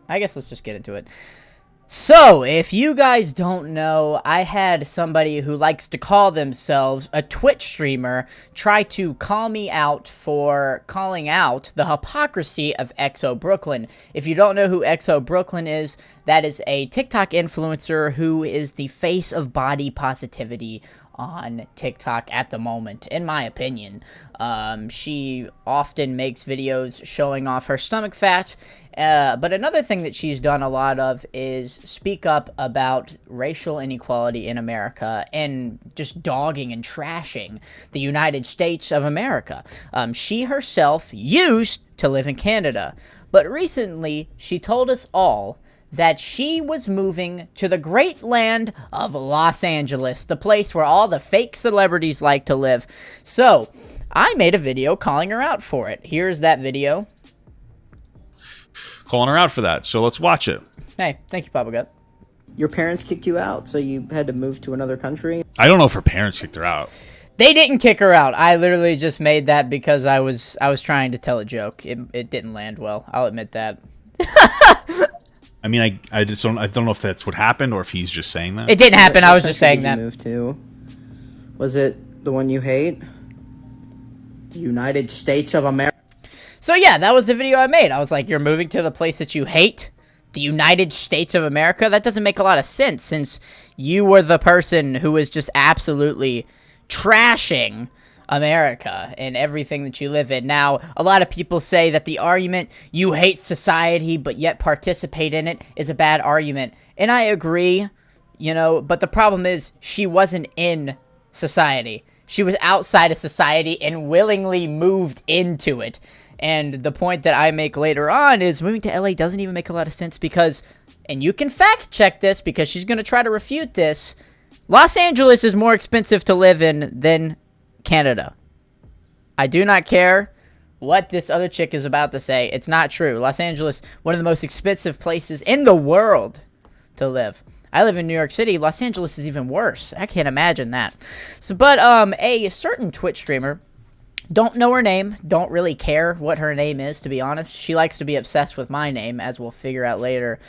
I guess let's just get into it. So, if you guys don't know, I had somebody who likes to call themselves a Twitch streamer try to call me out for calling out the hypocrisy of Exo Brooklyn. If you don't know who Exo Brooklyn is, that is a TikTok influencer who is the face of body positivity on TikTok at the moment, in my opinion. She often makes videos showing off her stomach fat, but another thing that she's done a lot of is speak up about racial inequality in America and just dogging and trashing the United States of America. She herself used to live in Canada, but recently she told us all that she was moving to the great land of Los Angeles, the place where all the fake celebrities like to live. So, I made a video calling her out for it. Here's that video. Calling her out for that, so let's watch it. Hey, thank you, Papa Gut. Your parents kicked you out, so you had to move to another country? I don't know if her parents kicked her out. They didn't kick her out. I literally just made that because I was trying to tell a joke. It didn't land well. I'll admit that. I mean, I don't know if that's what happened or if he's just saying that. It didn't happen. What I was just country saying did you that. move to? Was it the one you hate? The United States of America? So yeah, that was the video I made. I was like, you're moving to the place that you hate? The United States of America? That doesn't make a lot of sense since you were the person who was just absolutely trashing America and everything that you live in. Now, a lot of people say that the argument, you hate society but yet participate in it, is a bad argument. And I agree, you know, but the problem is she wasn't in society. She was outside of society and willingly moved into it. And the point that I make later on is moving to LA doesn't even make a lot of sense because, and you can fact check this because she's going to try to refute this, Los Angeles is more expensive to live in than Canada. I do not care what this other chick is about to say. It's not true. Los Angeles, one of the most expensive places in the world to live. I live in New York City. Los Angeles is even worse. I can't imagine that. So, but a certain Twitch streamer, don't know her name, don't really care what her name is, to be honest. She likes to be obsessed with my name, as we'll figure out later.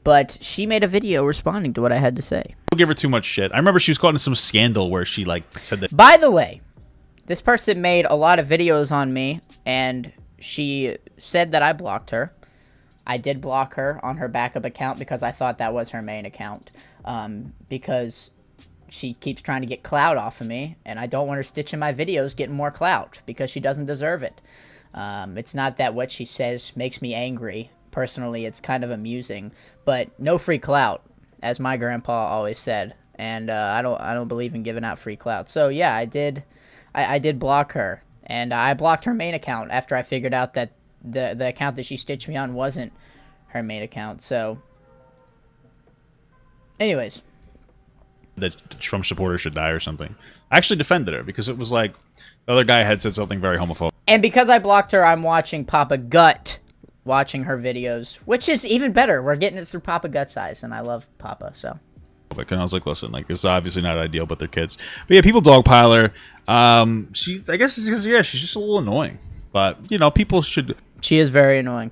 But she made a video responding to what I had to say. Don't give her too much shit. I remember she was caught in some scandal where she said that. By the way, this person made a lot of videos on me, and she said that I blocked her. I did block her on her backup account because I thought that was her main account. Because she keeps trying to get clout off of me, and I don't want her stitching my videos getting more clout because she doesn't deserve it. It's not that what she says makes me angry. Personally, it's kind of amusing, but no free clout, as my grandpa always said, and I don't believe in giving out free clout. So yeah, I did block her, and I blocked her main account after I figured out that the account that she stitched me on wasn't her main account. So, anyways, that Trump supporters should die or something. I actually defended her because it was like the other guy had said something very homophobic. And because I blocked her, I'm watching Papa Gut, watching her videos, which is even better. We're getting it through Papa Gut's eyes, and I love Papa, so. And I was like, listen, like, it's obviously not ideal, but they're kids. But yeah, people dogpile her. I guess it's because, yeah, she's just a little annoying. But, you know, people should... She is very annoying.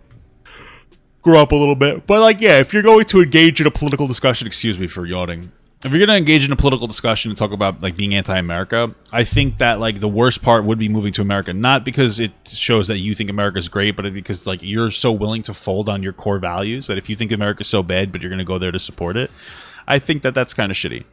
Grow up a little bit. But, like, yeah, if you're going to engage in a political discussion, excuse me for yawning. If you're going to engage in a political discussion and talk about, like, being anti-America, I think that, like, the worst part would be moving to America. Not because it shows that you think America's great, but because, like, you're so willing to fold on your core values that if you think America's so bad, but you're going to go there to support it, I think that that's kind of shitty.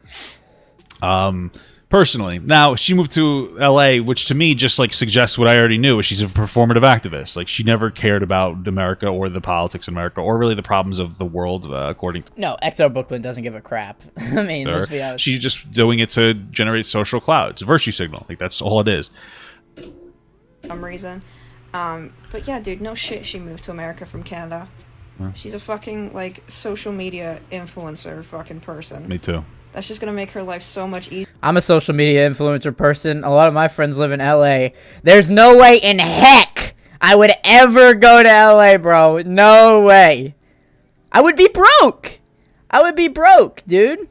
Personally. Now, she moved to LA, which to me just, like, suggests what I already knew. She's a performative activist. Like, she never cared about America or the politics in America or really the problems of the world, according to... No, Exo Brooklyn doesn't give a crap. I mean, her. let's be honest. She's just doing it to generate social clout. It's a virtue signal. Like, that's all it is. Some reason. But yeah, dude, no shit she moved to America from Canada. Yeah. She's a fucking, like, social media influencer fucking person. Me too. That's just gonna make her life so much easier. I'm a social media influencer person. A lot of my friends live in LA. There's no way in heck I would ever go to LA, bro. No way. I would be broke. I would be broke, dude.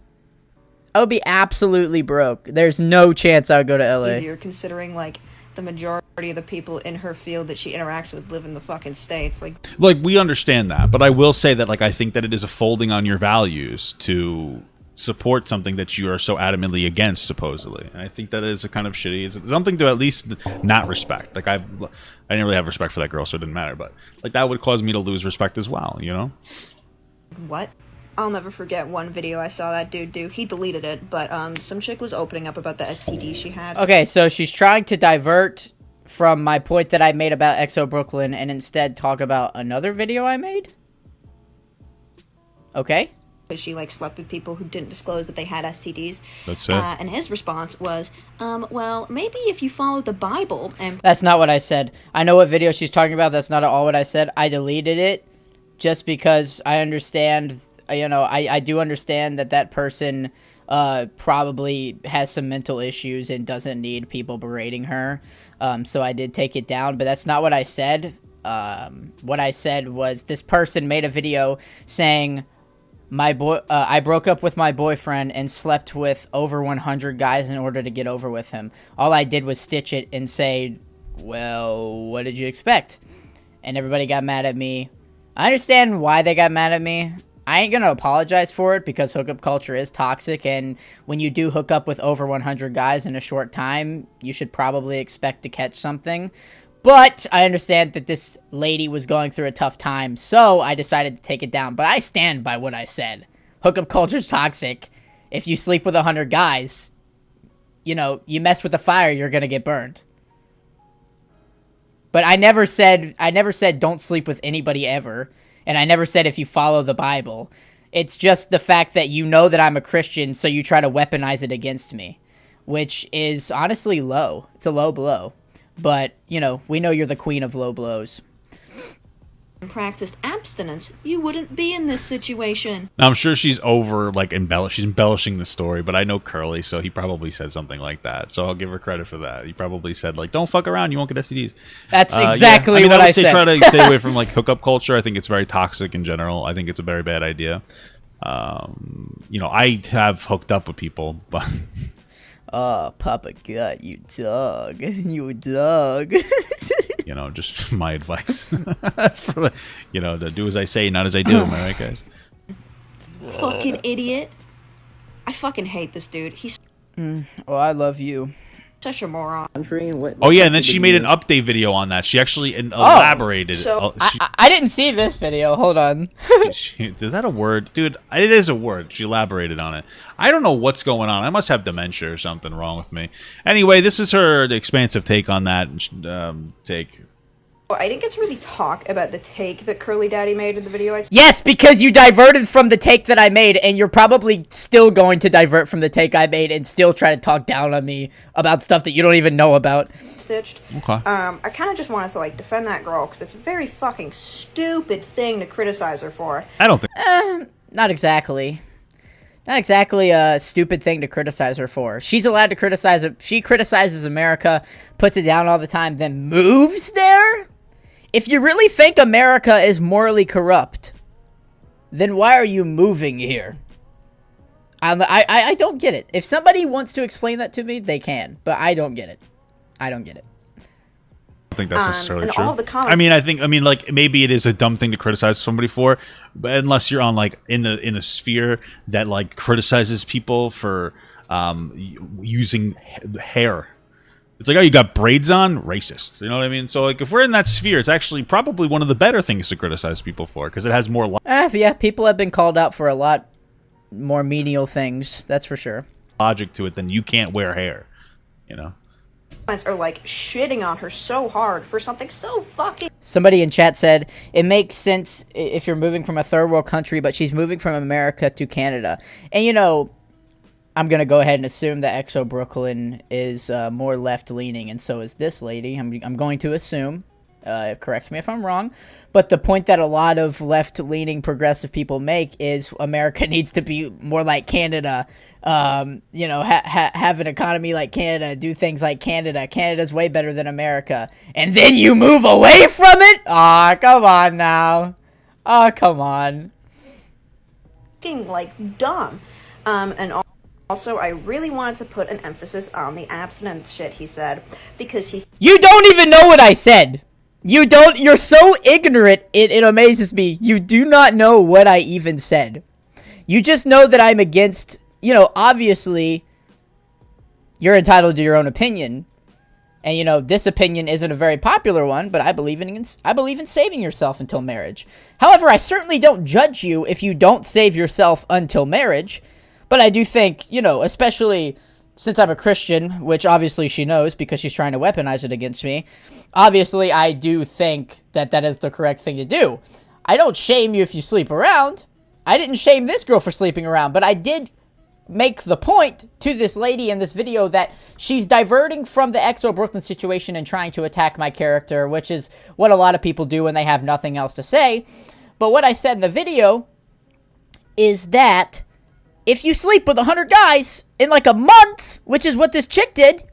I would be absolutely broke. There's no chance I would go to LA. Easier considering, like, the majority of the people in her field that she interacts with live in the fucking States. Like, we understand that, but I will say that, like, I think that it is a folding on your values to support something that you are so adamantly against, supposedly. And I think that is a kind of shitty. It's something to at least not respect. Like, I didn't really have respect for that girl, so it didn't matter. But, like, that would cause me to lose respect as well, you know? What? I'll never forget one video I saw that dude do. He deleted it, but some chick was opening up about the STD she had. Okay, so she's trying to divert from my point that I made about EXO Brooklyn and instead talk about another video I made? Okay. She like slept with people who didn't disclose that they had STDs. That's it. And his response was, well, maybe if you follow the Bible and... That's not what I said. I know what video she's talking about. That's not at all what I said. I deleted it just because I understand, you know, I do understand that that person probably has some mental issues and doesn't need people berating her. So I did take it down, but that's not what I said. What I said was this person made a video saying... I broke up with my boyfriend and slept with over 100 guys in order to get over with him. All I did was stitch it and say, well, what did you expect? And everybody got mad at me. I understand why they got mad at me. I ain't gonna apologize for it because hookup culture is toxic, and when you do hook up with over 100 guys in a short time, you should probably expect to catch something. But I understand that this lady was going through a tough time, so I decided to take it down. But I stand by what I said. Hookup culture's toxic. If you sleep with 100 guys, you know, you mess with the fire, you're gonna get burned. But I never said don't sleep with anybody ever. And I never said if you follow the Bible. It's just the fact that you know that I'm a Christian, so you try to weaponize it against me. Which is honestly low. It's a low blow. But, you know, we know you're the queen of low blows. Practiced abstinence, you wouldn't be in this situation. Now, I'm sure she's over, like, she's embellishing the story, but I know Curly, so he probably said something like that. So I'll give her credit for that. He probably said, like, don't fuck around, you won't get STDs. That's exactly yeah. what I said. Try to stay away from, like, hookup culture. I think it's very toxic in general. I think it's a very bad idea. You know, I have hooked up with people, but... Oh, Papa God, you dog. You dog. You know, just my advice. You know, to do as I say, not as I do. Am I right, guys? Fucking idiot. I fucking hate this dude. He's Oh, I love you. such a moron. Country? Oh, yeah, and then she made an update video on that. She actually elaborated. So- I didn't see this video. Hold on. Is that a word? Dude, it is a word. She elaborated on it. I don't know what's going on. I must have dementia or something wrong with me. Anyway, this is her expansive take on that take. Well, I didn't get to really talk about the take that Curly Daddy made in the video. Yes, because you diverted from the take that I made, and you're probably still going to divert from the take I made and still try to talk down on me about stuff that you don't even know about. Stitched. Okay. I kind of just wanted to, like, defend that girl, because it's a very fucking stupid thing to criticize her for. I don't think... Not exactly. Not exactly a stupid thing to criticize her for. She's allowed to criticize it. She criticizes America, puts it down all the time, then moves there? If you really think America is morally corrupt, then why are you moving here? I don't get it. If somebody wants to explain that to me, they can. But I don't get it. I don't get it. I think that's necessarily and true. all the comments- I mean, like, maybe it is a dumb thing to criticize somebody for, but unless you're on, like, in a sphere that, like, criticizes people for using hair. It's like, oh, you got braids on? Racist. You know what I mean? So, like, if we're in that sphere, it's actually probably one of the better things to criticize people for, because it has more Yeah, people have been called out for a lot more menial things. That's for sure. logic to it than you can't wear hair. You know? Are, like, shitting on her so hard for something so fucking... Somebody in chat said, it makes sense if you're moving from a third world country, but she's moving from America to Canada. And, you know... I'm going to go ahead and assume that EXO Brooklyn is more left-leaning, and so is this lady. I'm going to assume. Correct me if I'm wrong. But the point that a lot of left-leaning progressive people make is America needs to be more like Canada. You know, have an economy like Canada, do things like Canada. Canada's way better than America. And then you move away from it? Aw, come on now. Aw, come on. like, dumb. And all... Also, I really wanted to put an emphasis on the abstinence shit he said, because he You don't even know what I said. You're so ignorant, it amazes me. You do not know what I even said. You just know that I'm against, obviously, you're entitled to your own opinion. And, this opinion isn't a very popular one, but I believe in saving yourself until marriage. However, I certainly don't judge you if you don't save yourself until marriage. But I do think, especially since I'm a Christian, which obviously she knows because she's trying to weaponize it against me, obviously I do think that that is the correct thing to do. I don't shame you if you sleep around. I didn't shame this girl for sleeping around, but I did make the point to this lady in this video that she's diverting from the XO Brooklyn situation and trying to attack my character, which is what a lot of people do when they have nothing else to say. But what I said in the video is that if you sleep with 100 guys in like a month, which is what this chick did,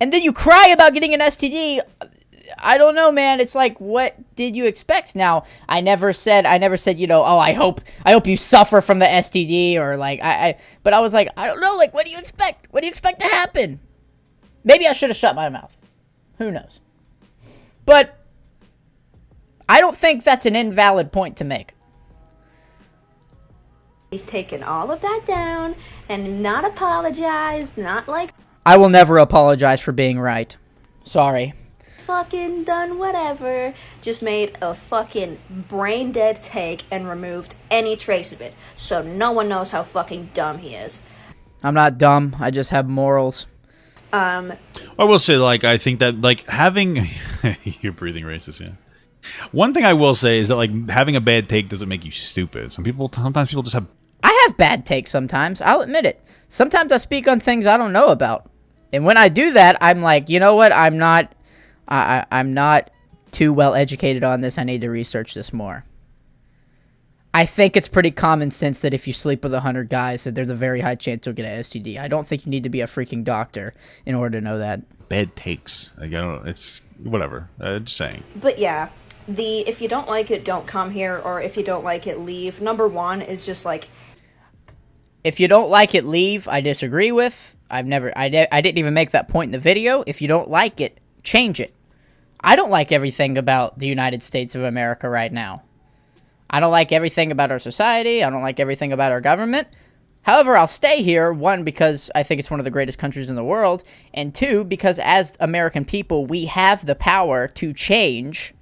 and then you cry about getting an STD, I don't know, man. It's like, what did you expect? Now, I never said, oh, I hope you suffer from the STD, or like, but I was like, I don't know, like, what do you expect? What do you expect to happen? Maybe I should have shut my mouth. Who knows? But I don't think that's an invalid point to make. he's taken all of that down and not apologized, not like I will never apologize for being right. Sorry. fucking done whatever, just made a fucking brain dead take and removed any trace of it, so no one knows how fucking dumb he is. I'm not dumb. I just have morals. I will say, like, I think that, like, having... You're breathing racist, yeah. One thing I will say is that, like, having a bad take doesn't make you stupid. Sometimes people just have... I have bad takes sometimes. I'll admit it. Sometimes I speak on things I don't know about. And when I do that, I'm like, you know what? I'm not too well educated on this. I need to research this more. I think it's pretty common sense that if you sleep with 100 guys, that there's a very high chance you'll get an STD. I don't think you need to be a freaking doctor in order to know that. Bad takes. Like, I don't... It's... Whatever. Just saying. But yeah, if you don't like it, don't come here, or if you don't like it, leave. Number one is just like... If you don't like it, leave. I disagree with. I didn't even make that point in the video. If you don't like it, change it. I don't like everything about the United States of America right now. I don't like everything about our society. I don't like everything about our government. However, I'll stay here, one, because I think it's one of the greatest countries in the world, and two, because as American people, we have the power to change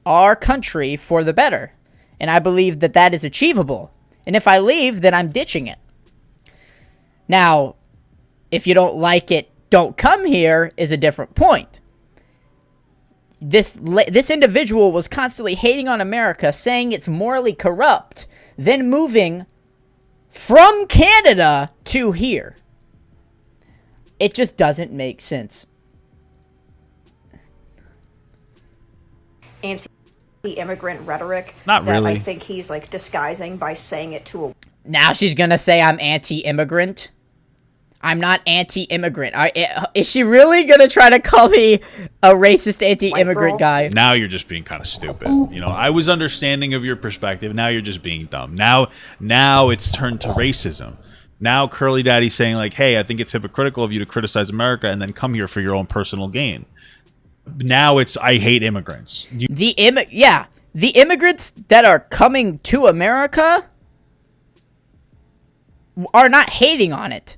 our country for the better. And I believe that that is achievable. And if I leave, then I'm ditching it. Now, if you don't like it, don't come here is a different point. This individual was constantly hating on America, saying it's morally corrupt, then moving from Canada to here. It just doesn't make sense. Anti-immigrant rhetoric. Not that really. I think he's like disguising by saying it to a... Now she's gonna say I'm anti-immigrant. I'm not anti-immigrant. Is she really gonna try to call me a racist anti-immigrant guy? Now you're just being kind of stupid. You know, I was understanding of your perspective. Now you're just being dumb. Now it's turned to racism. Now Curly Daddy's saying like, hey, I think it's hypocritical of you to criticize America and then come here for your own personal gain. Now it's, I hate immigrants. The immigrants that are coming to America are not hating on it.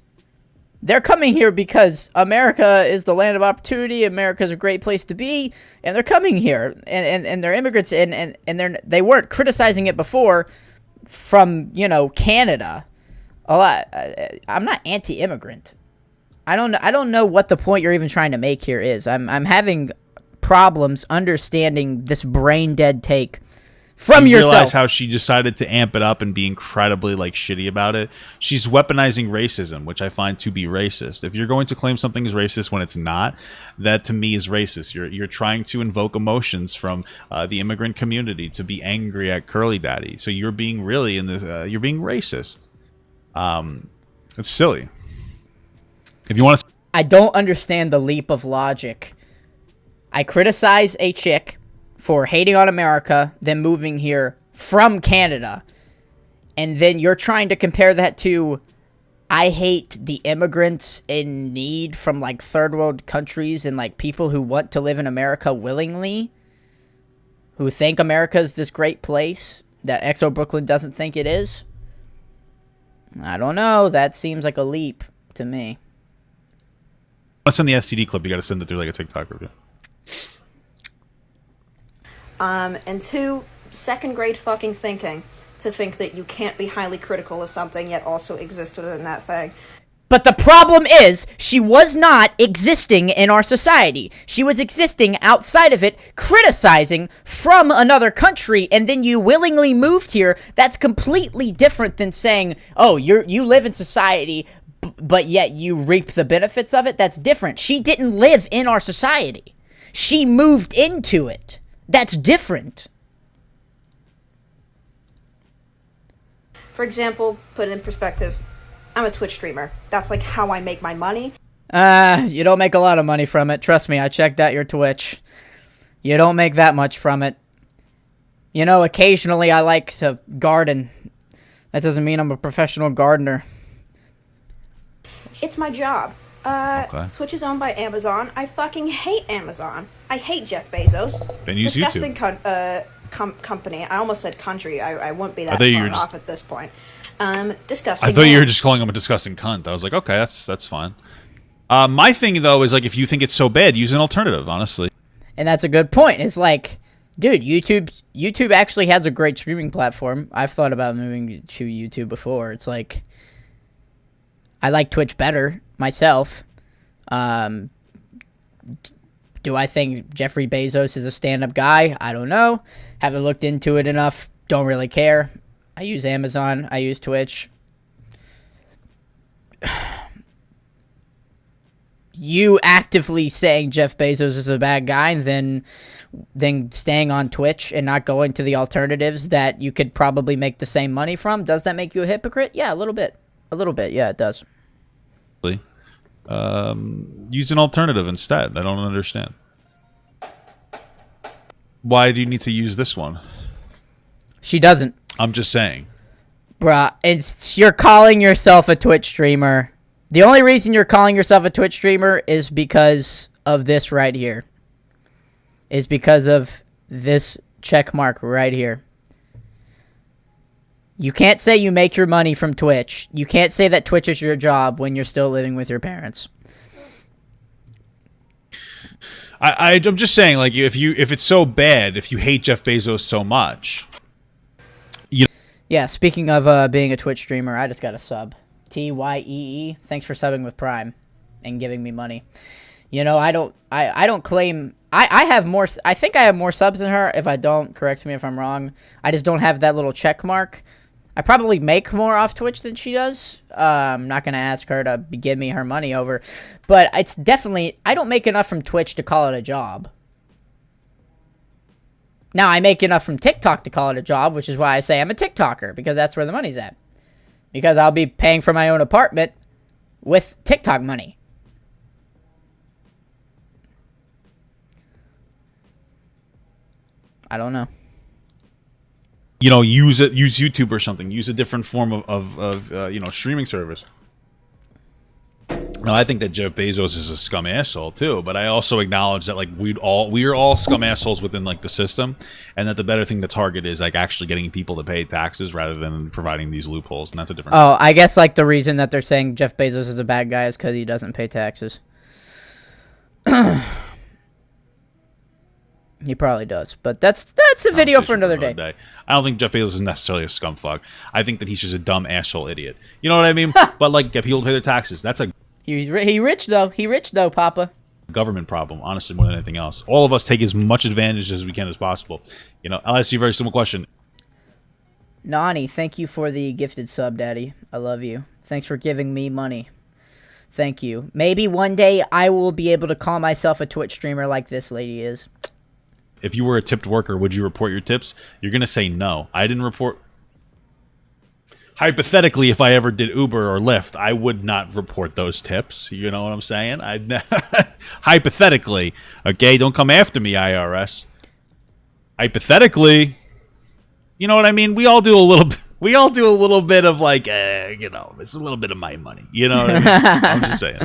They're coming here because America is the land of opportunity. America's a great place to be, and they're coming here, and they're immigrants, and they weren't criticizing it before from, Canada. I'm not anti-immigrant. I don't know what the point you're even trying to make here is. I'm having problems understanding this brain dead take from yourself. Realize how she decided to amp it up and be incredibly shitty about it. She's weaponizing racism, which I find to be racist. If you're going to claim something is racist when it's not, that to me is racist. You're trying to invoke emotions from the immigrant community to be angry at Curly Daddy. So you're being really you're being racist. It's silly. If you want to, I don't understand the leap of logic. I criticize a chick for hating on America, then moving here from Canada, and then you're trying to compare that to I hate the immigrants in need from like third world countries and like people who want to live in America willingly, who think America's this great place that Exo Brooklyn doesn't think it is. I don't know. That seems like a leap to me. Let's send the STD clip. You got to send it through like a TikTok review. And 2, second grade fucking thinking to think that you can't be highly critical of something yet also exist within that thing. But the problem is, she was not existing in our society. She was existing outside of it, criticizing from another country, and then you willingly moved here. That's completely different than saying, oh, you live in society, but yet you reap the benefits of it. That's different. She didn't live in our society. She moved into it. That's different. For example, put it in perspective, I'm a Twitch streamer. That's like how I make my money. You don't make a lot of money from it. Trust me, I checked out your Twitch. You don't make that much from it. You know, occasionally I like to garden. That doesn't mean I'm a professional gardener. It's my job. Okay. Twitch is owned by Amazon. I fucking hate Amazon. I hate Jeff Bezos. Then use Disgusting YouTube. Company. I almost said country. I wouldn't be that thought you far were just- off at this point. Disgusting. I thought you man. were just calling him a disgusting cunt. I was like, okay, that's fine. My thing though is like, if you think it's so bad, use an alternative. Honestly, And that's a good point. It's like, dude, YouTube actually has a great streaming platform. I've thought about moving to YouTube before. It's like, I like Twitch better myself. Do I think Jeffrey Bezos is a stand-up guy? I don't know. Haven't looked into it enough. Don't really care. I use Amazon. I use Twitch. You actively saying Jeff Bezos is a bad guy, then staying on Twitch and not going to the alternatives that you could probably make the same money from, does that make you a hypocrite? Yeah, a little bit. A little bit, yeah, it does. use an alternative instead. I don't understand. Why do you need to use this one? She doesn't. I'm just saying. Bruh, you're calling yourself a Twitch streamer. The only reason you're calling yourself a Twitch streamer is because of this right here. Is because of this check mark right here. You can't say you make your money from Twitch. You can't say that Twitch is your job when you're still living with your parents. I'm just saying, like, if it's so bad, if you hate Jeff Bezos so much, Yeah, speaking of being a Twitch streamer, I just got a sub. TYEE. Thanks for subbing with Prime and giving me money. You know, I don't claim I have more. I think I have more subs than her. If I don't, correct me if I'm wrong. I just don't have that little check mark. I probably make more off Twitch than she does. I'm not gonna ask her to give me her money over, but it's definitely I don't make enough from Twitch to call it a job. Now I make enough from TikTok to call it a job, which is why I say I'm a TikToker, because that's where the money's at. Because I'll be paying for my own apartment with TikTok money. I don't know. you know, use YouTube or something. Use a different form of you know, streaming service. No, I think that Jeff Bezos is a scum asshole too, but I also acknowledge that like we are all scum assholes within like the system, and that the better thing to target is like actually getting people to pay taxes rather than providing these loopholes, and that's a different. Oh, I guess like the reason that they're saying Jeff Bezos is a bad guy is because he doesn't pay taxes. He probably does, but that's a video for another day. I don't think Jeff Bezos is necessarily a scumfuck. I think that he's just a dumb asshole idiot. You know what I mean? But like, get people to pay their taxes. That's a He rich though. He rich though, Papa. government problem, honestly, more than anything else. All of us take as much advantage as we can as possible. You know, I'll ask you a very simple question. Nani, thank you for the gifted sub, Daddy. I love you. Thanks for giving me money. Thank you. Maybe one day I will be able to call myself a Twitch streamer like this lady is. If you were a tipped worker, would you report your tips? You're going to say no. I didn't report. Hypothetically, if I ever did Uber or Lyft, I would not report those tips. You know what I'm saying? Hypothetically. Okay, don't come after me, IRS. Hypothetically. You know what I mean? We all do a little bit. We all do a little bit of like, it's a little bit of my money. You know what I mean? I'm just saying.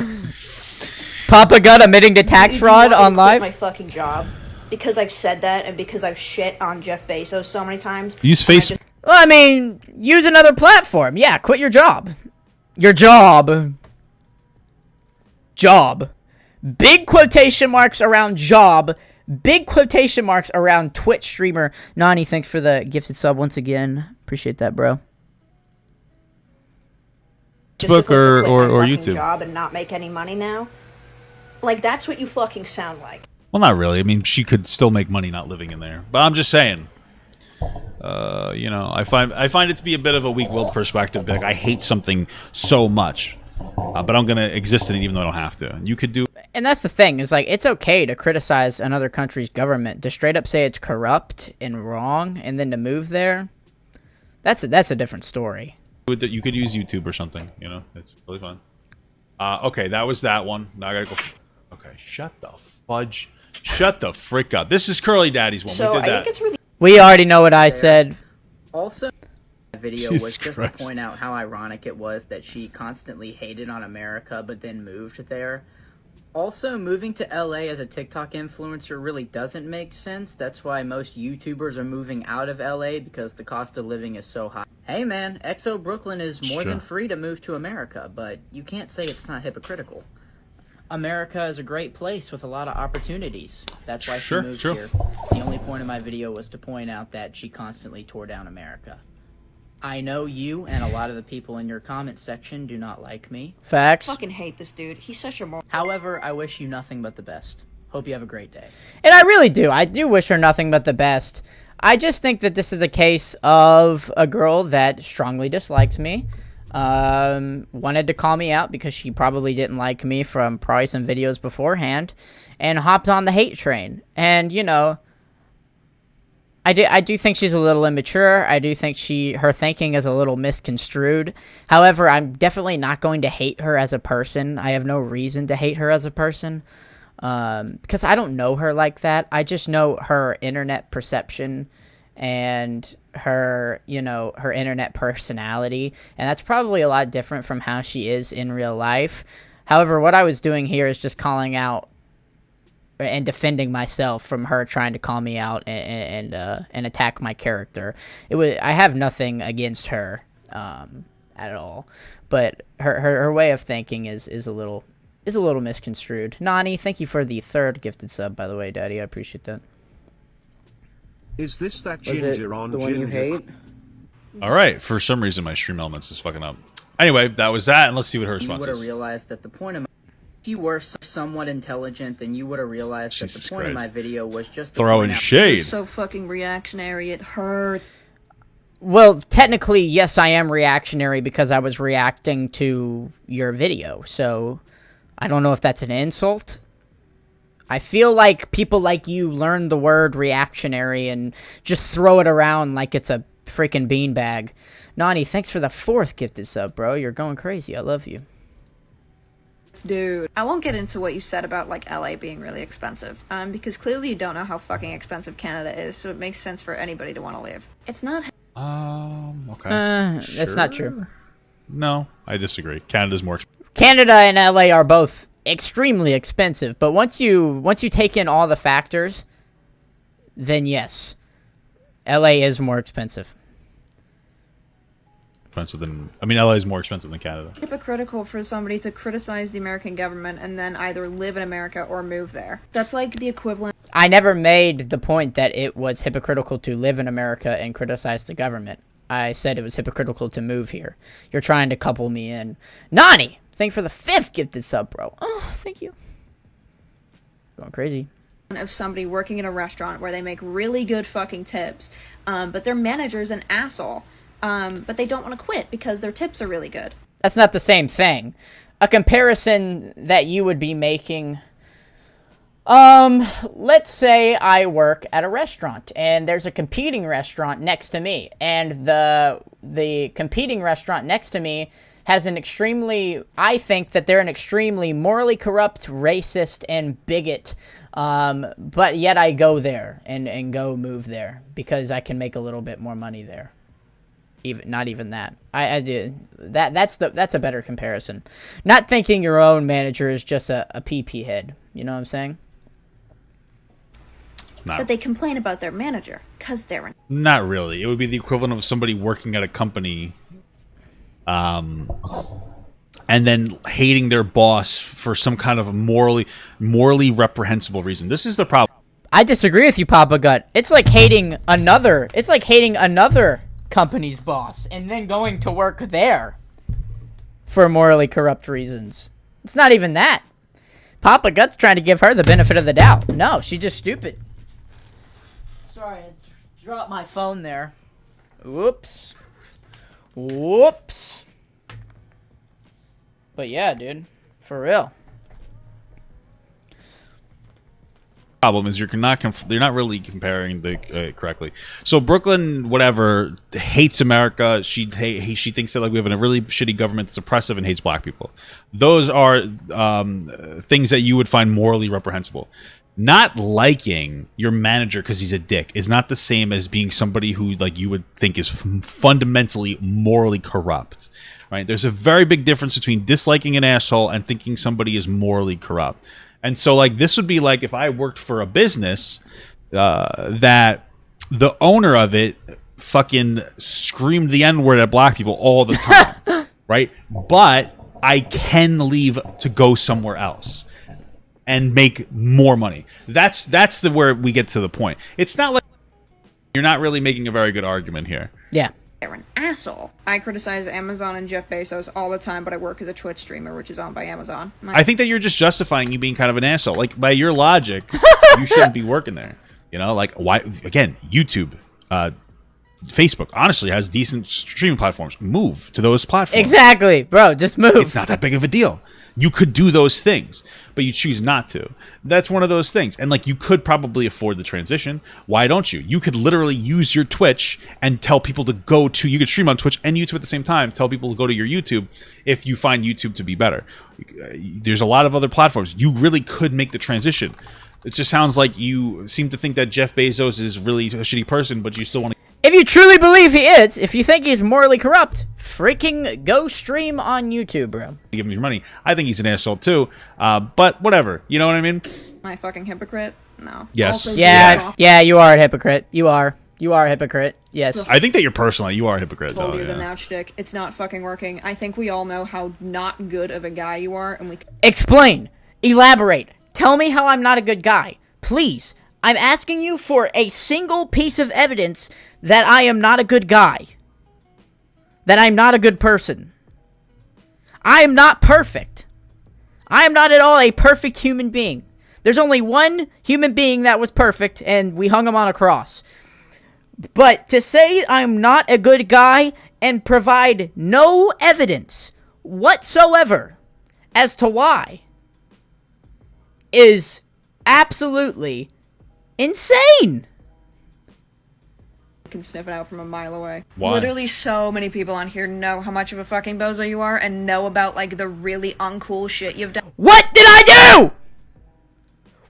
Papa Gun admitting to tax Do you fraud want me to on quit live. my fucking job because I've said that and because I've shit on Jeff Bezos so many times. Use and I Facebook. just- Well, I mean, use another platform. Yeah, quit your job. Your job. Job. Big quotation marks around job. Big quotation marks around Twitch streamer. Nani, thanks for the gifted sub once again. Appreciate that, bro. just Facebook supposed to quit or my fucking YouTube. job and not make any money now. Like, that's what you fucking sound like. Well, not really. I mean, she could still make money not living in there. But I'm just saying. I find it to be a bit of a weak-willed perspective. Like, I hate something so much, but I'm gonna exist in it even though I don't have to. You could do. And that's the thing, is like, it's okay to criticize another country's government. To straight up say it's corrupt and wrong, and then to move there, that's a different story. You could use YouTube or something. You know, it's really fun. Okay, that was that one. Now I gotta go. Okay, shut the fudge. Shut the frick up. This is Curly Daddy's one. So We I did that. think it's really We already know what I said. Also, the video Jesus was just Christ. to point out how ironic it was that she constantly hated on America but then moved there. Also, moving to LA as a TikTok influencer really doesn't make sense. That's why most YouTubers are moving out of LA because the cost of living is so high. Hey man, EXO Brooklyn is more than Sure. free to move to America, but you can't say it's not hypocritical. America is a great place with a lot of opportunities. That's why Sure, she moved sure. here. The only point of my video was to point out that she constantly tore down America. I know you and a lot of the people in your comment section do not like me. Facts. fucking hate this dude. He's such a moron. However, I wish you nothing but the best. Hope you have a great day. And I really do. I do wish her nothing but the best. I just think that this is a case of a girl that strongly dislikes me. Wanted to call me out because she probably didn't like me from probably some videos beforehand, and hopped on the hate train. And, I do think she's a little immature. I do think her thinking is a little misconstrued. However, I'm definitely not going to hate her as a person. I have no reason to hate her as a person. Because I don't know her like that. I just know her internet perception and her, her internet personality. And that's probably a lot different from how she is in real life. However, what I was doing here is just calling out and defending myself from her trying to call me out and attack my character. I have nothing against her at all, but her way of thinking is a little misconstrued. Nani, thank you for the 3rd gifted sub, by the way, Daddy. I appreciate that. Is this that Was it ginger on the one you ginger? hate? All right. For some reason, my stream elements is fucking up. Anyway, that was that, and let's see what her You response would have is. realized that the point of if you were somewhat intelligent, then you would have realized that Jesus the point of Christ. my video was just to Throwing point out shade. So fucking reactionary, it hurts. Well, technically, yes, I am reactionary because I was reacting to your video. So I don't know if that's an insult. I feel like people like you learn the word reactionary and just throw it around like it's a freaking beanbag. Nani, thanks for the 4th gifted sub, bro. You're going crazy. I love you. Dude, I won't get into what you said about like LA being really expensive, because clearly you don't know how fucking expensive Canada is, so it makes sense for anybody to want to leave. It's not. Okay. That's not true. No, I disagree. Canada's more expensive. Canada and LA are both extremely expensive, but once you take in all the factors, then yes, LA is more expensive. LA is more expensive than Canada. Hypocritical for somebody to criticize the American government and then either live in America or move there. That's like the equivalent. I never made the point that it was hypocritical to live in America and criticize the government. I said it was hypocritical to move here. You're trying to couple me in. Nani, thank you for the 5th gifted sub, bro. Oh, thank you. Going crazy. Of somebody working in a restaurant where they make really good fucking tips, but their manager's an asshole, but they don't want to quit because their tips are really good. That's not the same thing. A comparison that you would be making. Let's say I work at a restaurant and there's a competing restaurant next to me, and the competing restaurant next to me has I think that they're an extremely morally corrupt, racist, and bigot, but yet I go there and go move there because I can make a little bit more money there. Even not even that. I do that. That's a better comparison. Not thinking your own manager is just a PP head. You know what I'm saying? But they complain about their manager because they're an Not really. It would be the equivalent of somebody working at a company, and then hating their boss for some kind of a morally reprehensible reason. This is the problem. I disagree with you, Papa Gut. It's like hating another. It's like hating another company's boss and then going to work there for morally corrupt reasons. It's not even that. Papa Gut's trying to give her the benefit of the doubt. No, she's just stupid. Sorry, I dropped my phone there. Whoops. Whoops. But yeah, dude. For real. Problem is you're not really comparing the correctly. So Brooklyn, whatever, hates America. She thinks that like we have a really shitty government that's oppressive and hates black people. Those are things that you would find morally reprehensible. Not liking your manager because he's a dick is not the same as being somebody who like you would think is fundamentally morally corrupt. Right? There's a very big difference between disliking an asshole and thinking somebody is morally corrupt. And so, like, this would be like if I worked for a business that the owner of it fucking screamed the N-word at black people all the time, right? But I can leave to go somewhere else and make more money. That's where we get to the point. It's not like you're not really making a very good argument here. Yeah. they're an asshole. I criticize Amazon and Jeff Bezos all the time, but I work as a Twitch streamer, which is owned by Amazon. I think that you're just justifying you being kind of an asshole. Like, by your logic, you shouldn't be working there. You know, like, why? Again, YouTube, Facebook, honestly, has decent streaming platforms. Move to those platforms. Exactly, bro. Just move. It's not that big of a deal. You could do those things, but you choose not to. That's one of those things. And, like, you could probably afford the transition. Why don't you? You could literally use your Twitch and tell people to go to... You could stream on Twitch and YouTube at the same time. Tell people to go to your YouTube if you find YouTube to be better. There's a lot of other platforms. You really could make the transition. It just sounds like you seem to think that Jeff Bezos is really a shitty person, but you still want to... If you truly believe he is, if you think he's morally corrupt, freaking go stream on YouTube, bro. Give him your money. I think he's an asshole too, but whatever. You know what I mean? Am I a fucking hypocrite? No. Yes. Also, Yeah, you are a hypocrite. You are a hypocrite. Yes. I think that you are a hypocrite, told though. you the Yeah. now shtick. It's not fucking working. I think we all know how not good of a guy you are, and we... Explain. Elaborate. Tell me how I'm not a good guy. Please. I'm asking you for a single piece of evidence that I am not a good guy. That I'm not a good person. I am not perfect. I am not at all a perfect human being. There's only one human being that was perfect, and we hung him on a cross. But to say I'm not a good guy and provide no evidence whatsoever as to why is absolutely insane. can sniff it out from a mile away. Why? Literally so many people on here know how much of a fucking bozo you are and know about, like, the really uncool shit you've done. What did I do?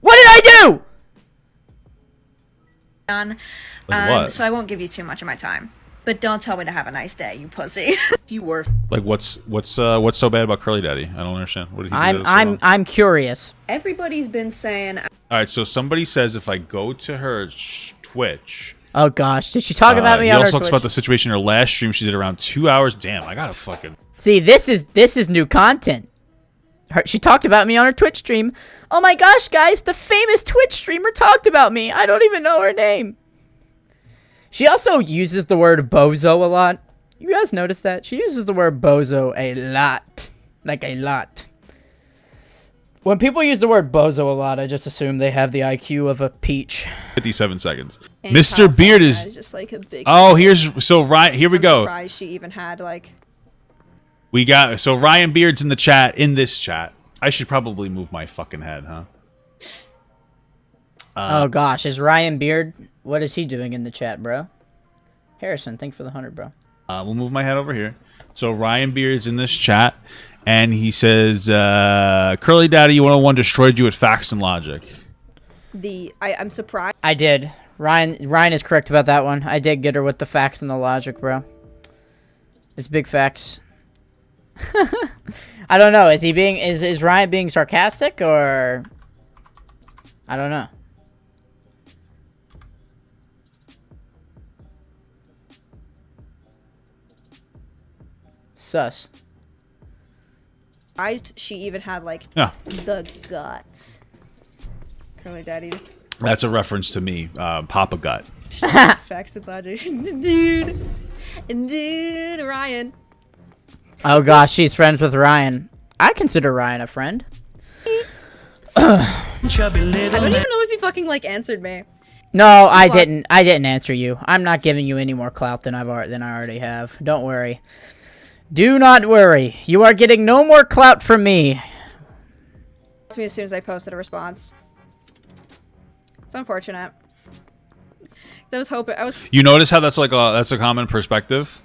What did I do? Like what? So I won't give you too much of my time. But don't tell me to have a nice day, you pussy. If you were Like, what's so bad about Curly Daddy? I don't understand. What did he do? that's so wrong? I'm curious. Everybody's been saying... All right, so somebody says if I go to her Twitch... Oh gosh, did she talk about me he on her also talks Twitch? about the situation in her last stream. She did around 2 hours. Damn, I gotta fucking... See, this is new content. She talked about me on her Twitch stream. Oh my gosh, guys, the famous Twitch streamer talked about me. I don't even know her name. She also uses the word bozo a lot. You guys notice that? She uses the word bozo a lot. Like, a lot. When people use the word bozo a lot, I just assume they have the IQ of a peach. 57 seconds. Mr. Beard is... just like a big... Oh, here's... So, Ryan, here we go. surprised she even had, like... We got... So, Ryan Beard's in the chat, in this chat. I should probably move my fucking head, huh? Oh gosh, is Ryan Beard... What is he doing in the chat, bro? Harrison, thanks for the 100, bro. We'll move my head over here. So, Ryan Beard's in this chat, and he says, Curly Daddy 101 destroyed you with facts and logic. I'm surprised. I did. Ryan is correct about that one. I did get her with the facts and the logic, bro. It's big facts. I don't know. Is he being is Ryan being sarcastic or I don't know. Sus. She even had like Yeah. the guts. Curly daddy. That's a reference to me, Papa Gut. Facts and logic. Dude, Ryan. Oh gosh, she's friends with Ryan. I consider Ryan a friend. I don't even know if he fucking like answered me. No, I didn't. I didn't answer you. I'm not giving you any more clout than I already have. Don't worry. Do not worry. You are getting no more clout from me. To me as soon as I posted a response. It's unfortunate. I was hoping You notice how that's like that's a common perspective?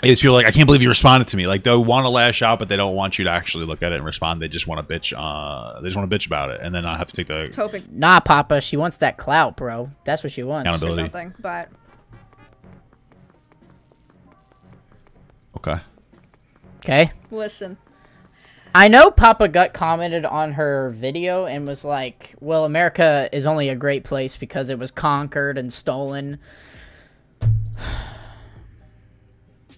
Is people like, I can't believe you responded to me. Like, they want to lash out, but they don't want you to actually look at it and respond. They just want to bitch. They just want to bitch about it, and then I have to take the hoping Nah, Papa. She wants that clout, bro. That's what she wants. for accountability. something, but Okay. Okay. listen. I know Papa Gut commented on her video and was like, well, America is only a great place because it was conquered and stolen.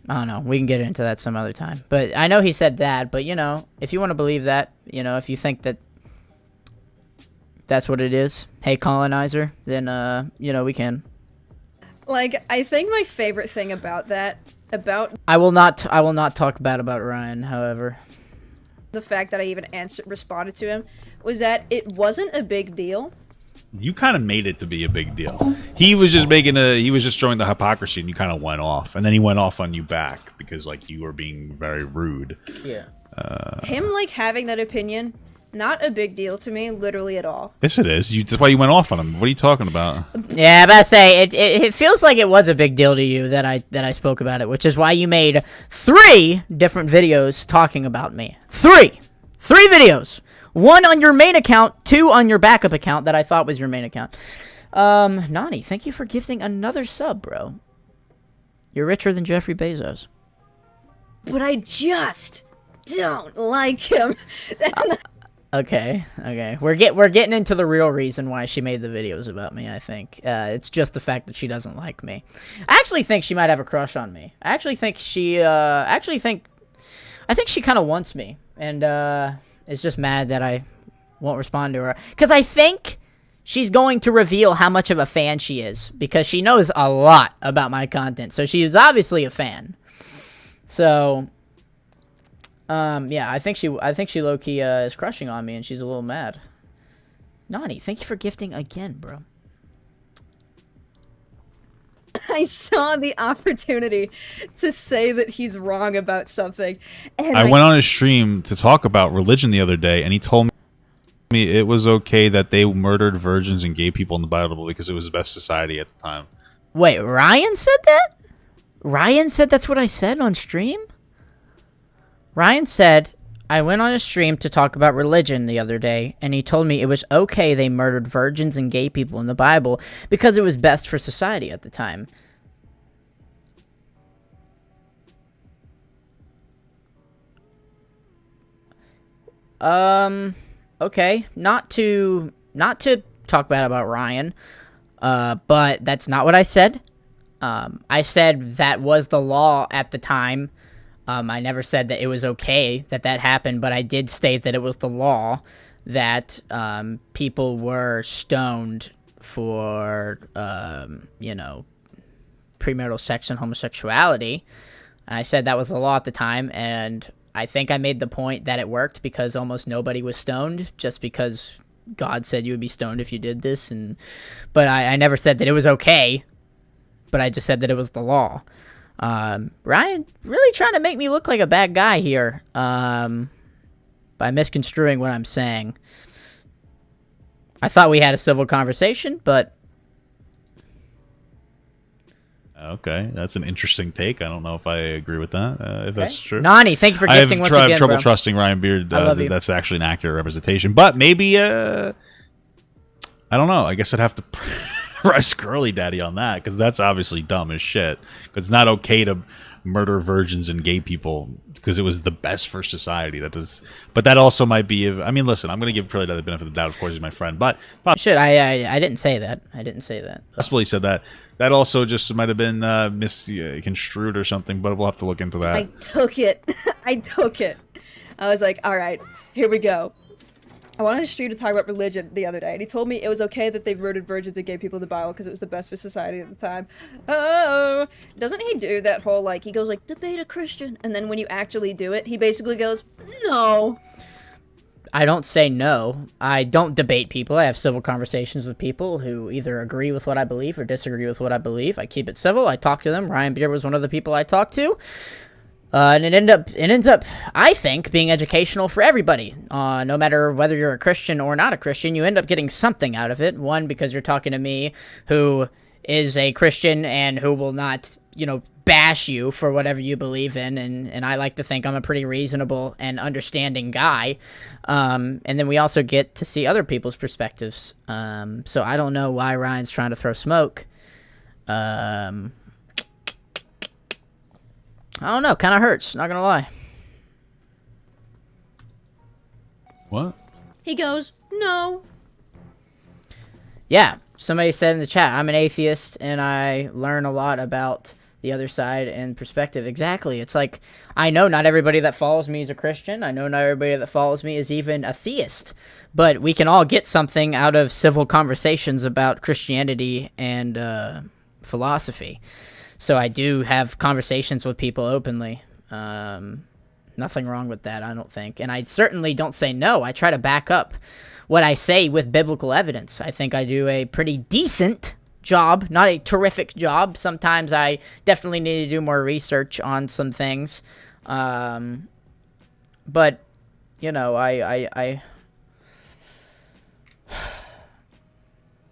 I don't know. We can get into that some other time. But I know he said that. But, you know, if you want to believe that, you know, if you think that that's what it is, hey, colonizer, then, you know, we can. Like, I think my favorite thing about that, about I will not talk bad about Ryan, however. the fact that I even responded to him, was that it wasn't a big deal. You kind of made it to be a big deal. He was just he was just showing the hypocrisy, and you kind of went off, and then he went off on you back because like you were being very rude. Yeah. Him, like, having that opinion, not a big deal to me, literally at all. Yes, it is. That's why you went off on him. What are you talking about? Yeah, I about to say it feels like it was a big deal to you that I spoke about it, which is why you made 3 different videos talking about me. 3 videos. 1 on your main account, 2 on your backup account that I thought was your main account. Nani, thank you for gifting another sub, bro. You're richer than Jeffrey Bezos. But I just don't like him. Okay. We're getting into the real reason why she made the videos about me, I think. It's just the fact that she doesn't like me. I actually think she might have a crush on me. I think she kind of wants me, and is just mad that I won't respond to her. Because I think she's going to reveal how much of a fan she is, because she knows a lot about my content. So she is obviously a fan. So yeah, I think she low-key is crushing on me, and she's a little mad. Nani, thank you for gifting again, bro. I saw the opportunity to say that he's wrong about something. And I went on his stream to talk about religion the other day, and he told me it was okay that they murdered virgins and gay people in the Bible because it was the best society at the time. Wait, Ryan said that? Ryan said that's what I said on stream? Ryan said, I went on a stream to talk about religion the other day, and he told me it was okay they murdered virgins and gay people in the Bible because it was best for society at the time. Okay, not to talk bad about Ryan, but that's not what I said. I said that was the law at the time. I never said that it was okay that happened, but I did state that it was the law that people were stoned for, you know, premarital sex and homosexuality. And I said that was the law at the time, and I think I made the point that it worked because almost nobody was stoned, just because God said you would be stoned if you did this. But I never said that it was okay, but I just said that it was the law. Ryan really trying to make me look like a bad guy here, by misconstruing what I'm saying. I thought we had a civil conversation, but... Okay, that's an interesting take. I don't know if I agree with that, if that's true. Nani, thank you for gifting once I have again, trouble bro. trusting Ryan Beard I love you. that's actually an accurate representation. But maybe, I don't know. I guess I'd have to press Curly Daddy on that, because that's obviously dumb as shit. Because it's not okay to murder virgins and gay people because it was the best for society. But that also might be. I mean, listen, I'm going to give Curly the benefit of the doubt. Of course, he's my friend, but Shit, I didn't say that. I didn't say that. possibly he said that. That also just might have been misconstrued or something. But we'll have to look into that. I took it. I took it. I was like, all right, here we go. I wanted a stream to talk about religion the other day, and he told me it was okay that they murdered virgins and gave people the Bible because it was the best for society at the time. Oh, doesn't he do that whole, like, he goes like, debate a Christian, and then when you actually do it, he basically goes, no. I don't say no. I don't debate people. I have civil conversations with people who either agree with what I believe or disagree with what I believe. I keep it civil. I talk to them. Ryan Beer was one of the people I talked to. And it ends up, I think, being educational for everybody. No matter whether you're a Christian or not a Christian, you end up getting something out of it. One, because you're talking to me, who is a Christian and who will not, bash you for whatever you believe in. And I like to think I'm a pretty reasonable and understanding guy. And then we also get to see other people's perspectives. So I don't know why Ryan's trying to throw smoke. I don't know. Kind of hurts. Not gonna lie. What? He goes, no. Yeah. Somebody said in the chat, I'm an atheist and I learn a lot about the other side and perspective. Exactly. It's like, I know not everybody that follows me is a Christian. I know not everybody that follows me is even a theist. But we can all get something out of civil conversations about Christianity and philosophy. So I do have conversations with people openly. Nothing wrong with that, I don't think. And I certainly don't say no. I try to back up what I say with biblical evidence. I think I do a pretty decent job, not a terrific job. Sometimes I definitely need to do more research on some things. But, I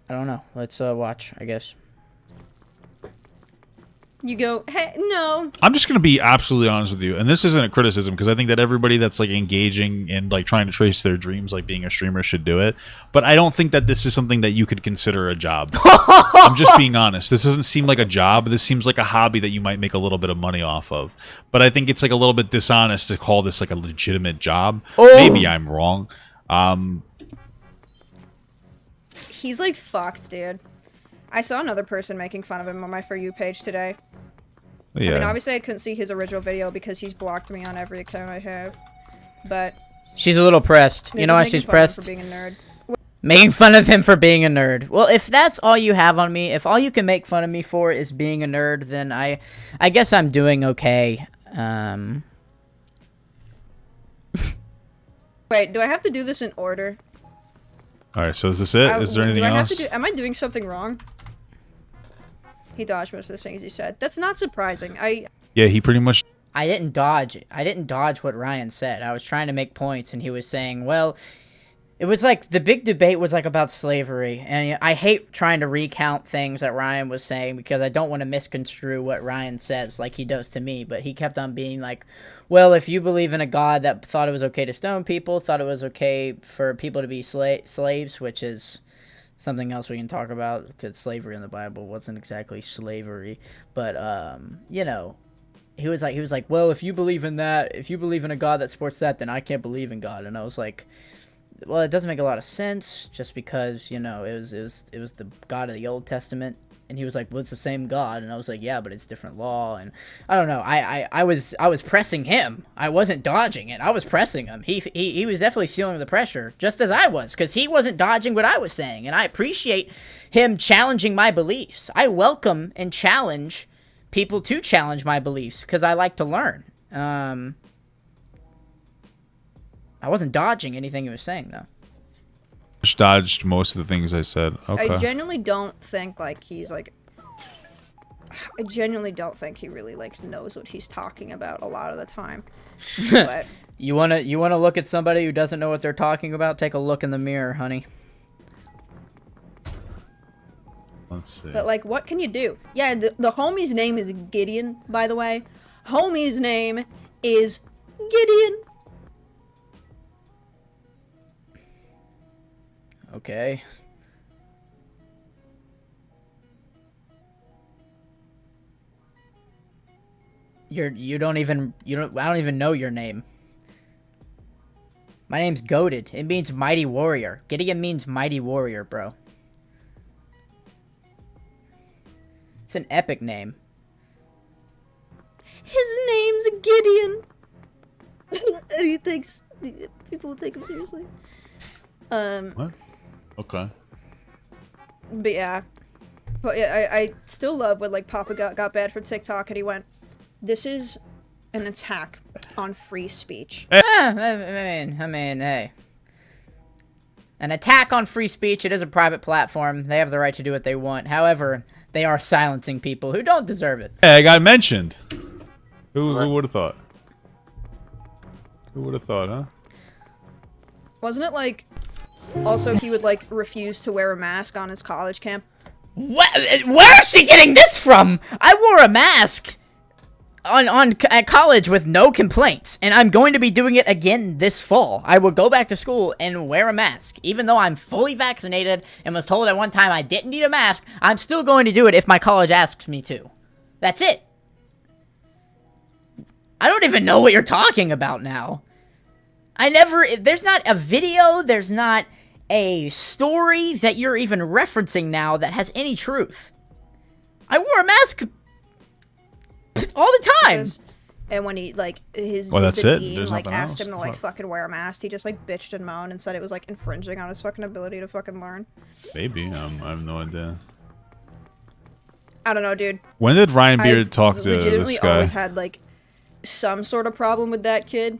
don't know. Let's watch, I guess. You go, hey, no. I'm just going to be absolutely honest with you. And this isn't a criticism because I think that everybody that's like engaging and like trying to trace their dreams, like being a streamer, should do it. But I don't think that this is something that you could consider a job. I'm just being honest. This doesn't seem like a job. This seems like a hobby that you might make a little bit of money off of. But I think it's like a little bit dishonest to call this like a legitimate job. Oh. Maybe I'm wrong. He's like fucked, dude. I saw another person making fun of him on my For You page today. Yeah. I mean, obviously I couldn't see his original video because he's blocked me on every account I have. But She's a little pressed. You know why she's pressed? For being a nerd. Making fun of him for being a nerd. Well, if that's all you have on me, if all you can make fun of me for is being a nerd, then I guess I'm doing okay. Wait, do I have to do this in order? All right. So is this it? Is there anything else? Am I doing something wrong? He dodged most of the things he said. That's not surprising. Yeah, he pretty much. I didn't dodge what Ryan said. I was trying to make points, and he was saying, well, it was like the big debate was like about slavery. And I hate trying to recount things that Ryan was saying because I don't want to misconstrue what Ryan says like he does to me. But he kept on being like, well, if you believe in a God that thought it was okay to stone people, thought it was okay for people to be slaves, which is something else we can talk about because slavery in the Bible wasn't exactly slavery. But, he was like, well, if you believe in that, if you believe in a God that supports that, then I can't believe in God. And I was like, well, it doesn't make a lot of sense just because, it was the God of the Old Testament. And he was like, well, it's the same God. And I was like, yeah, but it's different law. And I don't know. I was pressing him. I wasn't dodging it. I was pressing him. He was definitely feeling the pressure, just as I was, because he wasn't dodging what I was saying. And I appreciate him challenging my beliefs. I welcome and challenge people to challenge my beliefs because I like to learn. I wasn't dodging anything he was saying, though. Dodged most of the things I said. Okay. I genuinely don't think he's I genuinely don't think he really knows what he's talking about a lot of the time. But you wanna look at somebody who doesn't know what they're talking about? Take a look in the mirror, honey. Let's see. But what can you do? Yeah, the homie's name is Gideon, by the way. Homie's name is Gideon. Okay. I don't even know your name. My name's Goated. It means mighty warrior. Gideon means mighty warrior, bro. It's an epic name. His name's Gideon. And he thinks people will take him seriously. What? Okay. But yeah. But yeah, I still love when like Papa got bad for TikTok and he went, "This is an attack on free speech." I mean, hey. An attack on free speech. It is a private platform. They have the right to do what they want. However, they are silencing people who don't deserve it. Hey, I got mentioned. Who would have thought? Who would have thought, huh? Wasn't it like also he would like refuse to wear a mask on his college camp? Where is she getting this from? I wore a mask at college with no complaints, and I'm going to be doing it again this fall. I will go back to school and wear a mask. Even though I'm fully vaccinated and was told at one time I didn't need a mask, I'm still going to do it if my college asks me to. That's it. I don't even know what you're talking about now. There's not a video, there's not a story that you're even referencing now that has any truth. I wore a mask all the time. And when he like that's the it? dean There's like nothing asked else? him to like fucking wear a mask, he just like bitched and moaned and said it was like infringing on his fucking ability to fucking learn. Maybe. I have no idea. I don't know, dude. When did Ryan Beard I've talk to legitimately this guy? always had like some sort of problem with that kid.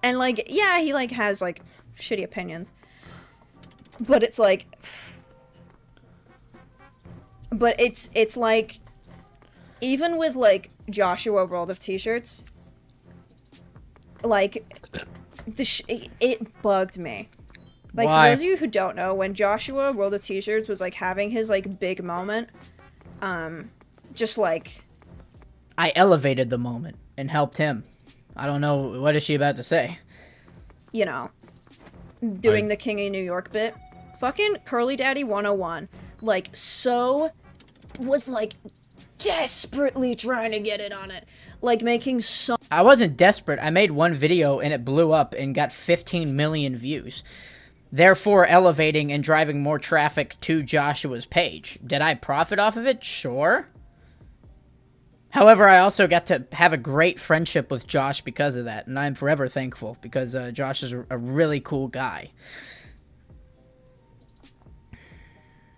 And like, yeah, he like has like shitty opinions. But it's like it's like even with like Joshua World of T-shirts, like it bugged me. Like Why? for those of you who don't know, when Joshua World of T-shirts was like having his like big moment, just like I elevated the moment and helped him. I don't know, what is she about to say? you know, doing the King of New York bit. Fucking Curly Daddy 101, like, was, like, desperately trying to get it on it. Like, making so... I wasn't desperate. I made one video and it blew up and got 15 million views. Therefore, elevating and driving more traffic to Joshua's page. Did I profit off of it? Sure. However, I also got to have a great friendship with Josh because of that, and I'm forever thankful, because Josh is a really cool guy.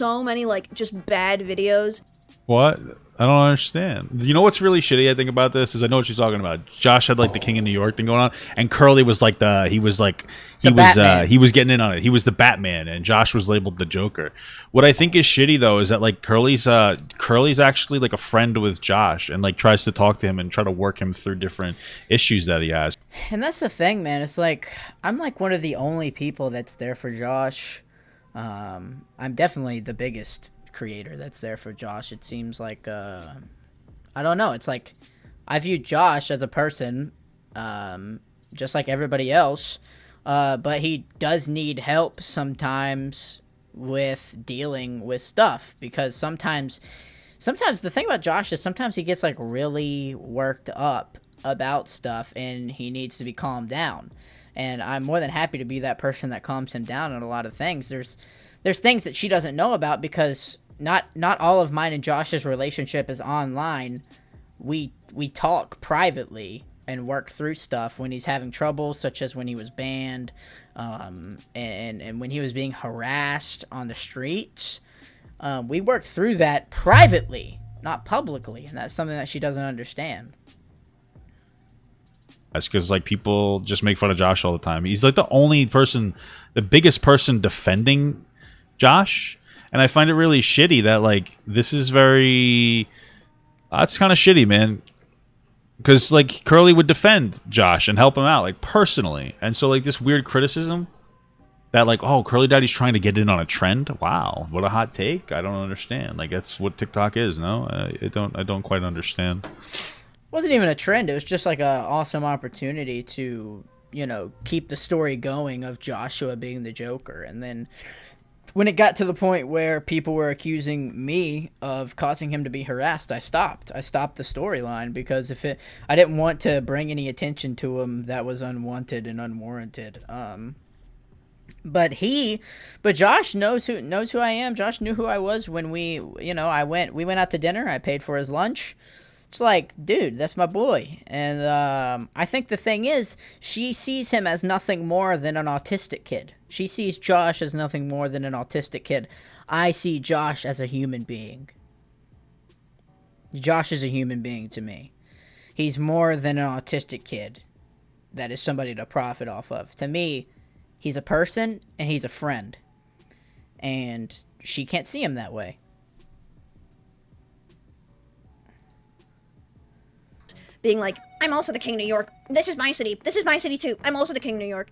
So many, like, just bad videos. What? I don't understand. You know what's really shitty, I think, about this is I know what she's talking about. Josh had like the King of New York thing going on, and Curly was like he was getting in on it. He was the Batman, and Josh was labeled the Joker. What I think is shitty though is that like Curly's actually like a friend with Josh and like tries to talk to him and try to work him through different issues that he has. And that's the thing, man. It's like, I'm like one of the only people that's there for Josh. I'm definitely the biggest creator that's there for Josh. It seems like I don't know, it's like I view Josh as a person just like everybody else, but he does need help sometimes with dealing with stuff, because sometimes the thing about Josh is sometimes he gets like really worked up about stuff and he needs to be calmed down, and I'm more than happy to be that person that calms him down on a lot of things. There's things that she doesn't know about, because not all of mine and Josh's relationship is online. We talk privately and work through stuff when he's having trouble, such as when he was banned, and when he was being harassed on the streets. We worked through that privately, not publicly, and that's something that she doesn't understand. That's because like people just make fun of Josh all the time. He's like the biggest person defending Josh. And I find it really shitty that, like, this is very... It's kind of shitty, man. Because, like, Curly would defend Josh and help him out, like, personally. And so, like, this weird criticism that, like, oh, Curly Daddy's trying to get in on a trend? Wow, what a hot take. I don't understand. Like, that's what TikTok is, no? I don't quite understand. It wasn't even a trend. It was just, like, an awesome opportunity to, you know, keep the story going of Joshua being the Joker. And then... when it got to the point where people were accusing me of causing him to be harassed, I stopped the storyline, because I didn't want to bring any attention to him that was unwanted and unwarranted. But Josh knows who I am. Josh knew who I was when we went out to dinner. I paid for his lunch. It's like, dude, that's my boy. And I think the thing is, she sees him as nothing more than an autistic kid. She sees Josh as nothing more than an autistic kid. I see Josh as a human being. Josh is a human being to me. He's more than an autistic kid that is somebody to profit off of. To me, he's a person and he's a friend. And she can't see him that way. Being like, I'm also the king of New York. This is my city. This is my city too. I'm also the king of New York.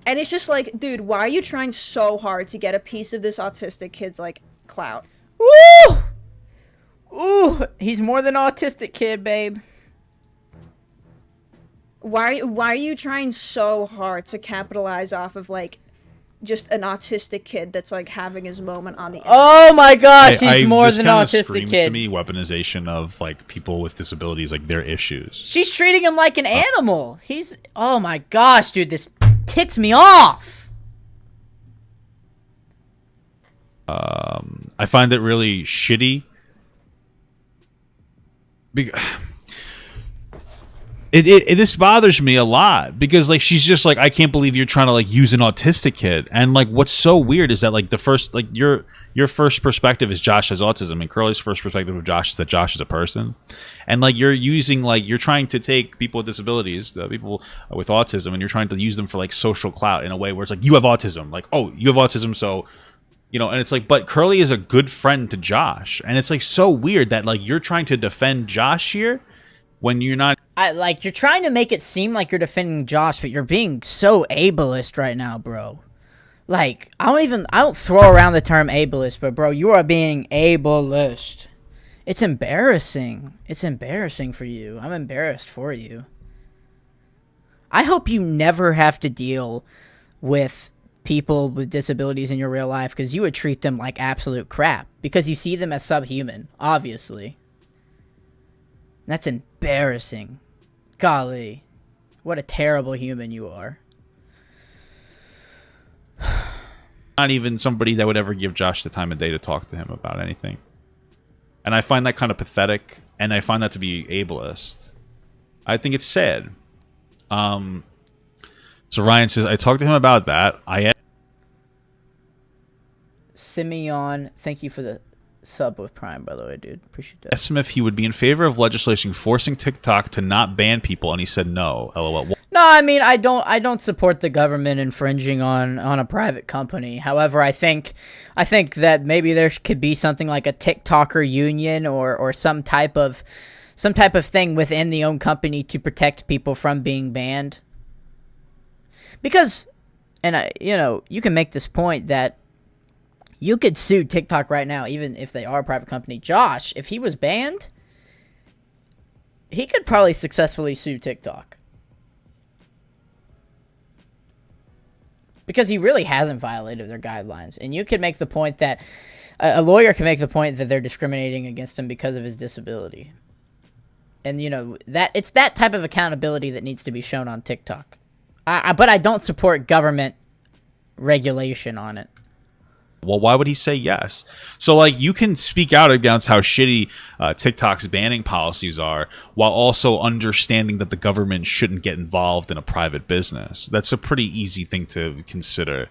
And it's just like, dude, why are you trying so hard to get a piece of this autistic kid's, like, clout? Woo! Ooh, he's more than an autistic kid, babe. Why are you trying so hard to capitalize off of, like, just an autistic kid that's, like, having his moment on the internet? Oh my gosh, I he's more this than an kinda autistic screams kid. to me weaponization of like people with disabilities, like their issues. She's treating him like an animal. Oh my gosh, dude, this ticks me off. I find it really shitty. This bothers me a lot because like she's just like, I can't believe you're trying to like use an autistic kid. And like what's so weird is that like the first, like your first perspective is Josh has autism, and Curly's first perspective of Josh is that Josh is a person. And like you're trying to take people with disabilities, people with autism, and you're trying to use them for like social clout in a way where it's like, you have autism, like, oh, you have autism, so and it's like, but Curly is a good friend to Josh, and it's like so weird that like you're trying to defend Josh here when you're not. You're trying to make it seem like you're defending Josh, but you're being so ableist right now, bro. Like, I don't throw around the term ableist, but bro, you are being ableist. It's embarrassing. It's embarrassing for you. I'm embarrassed for you. I hope you never have to deal with people with disabilities in your real life, because you would treat them like absolute crap because you see them as subhuman, obviously. That's embarrassing. Golly, what a terrible human you are. Not even somebody that would ever give Josh the time of day to talk to him about anything. And I find that kind of pathetic, and I find that to be ableist. I think it's sad. So Ryan says, I talked to him about that. Simeon, thank you for the sub with Prime, by the way, dude. Appreciate that. asked him if he would be in favor of legislation forcing TikTok to not ban people, and he said no. LOL. No, I mean, I don't support the government infringing on a private company. However, I think that maybe there could be something like a TikToker union or some type of thing within the own company to protect people from being banned. Because, and you can make this point that you could sue TikTok right now, even if they are a private company. Josh, if he was banned, he could probably successfully sue TikTok. Because he really hasn't violated their guidelines. And you could make the point that, a lawyer can make the point that they're discriminating against him because of his disability. And, that it's that type of accountability that needs to be shown on TikTok. But I don't support government regulation on it. Well, why would he say yes? So, like, you can speak out against how shitty TikTok's banning policies are while also understanding that the government shouldn't get involved in a private business. That's a pretty easy thing to consider.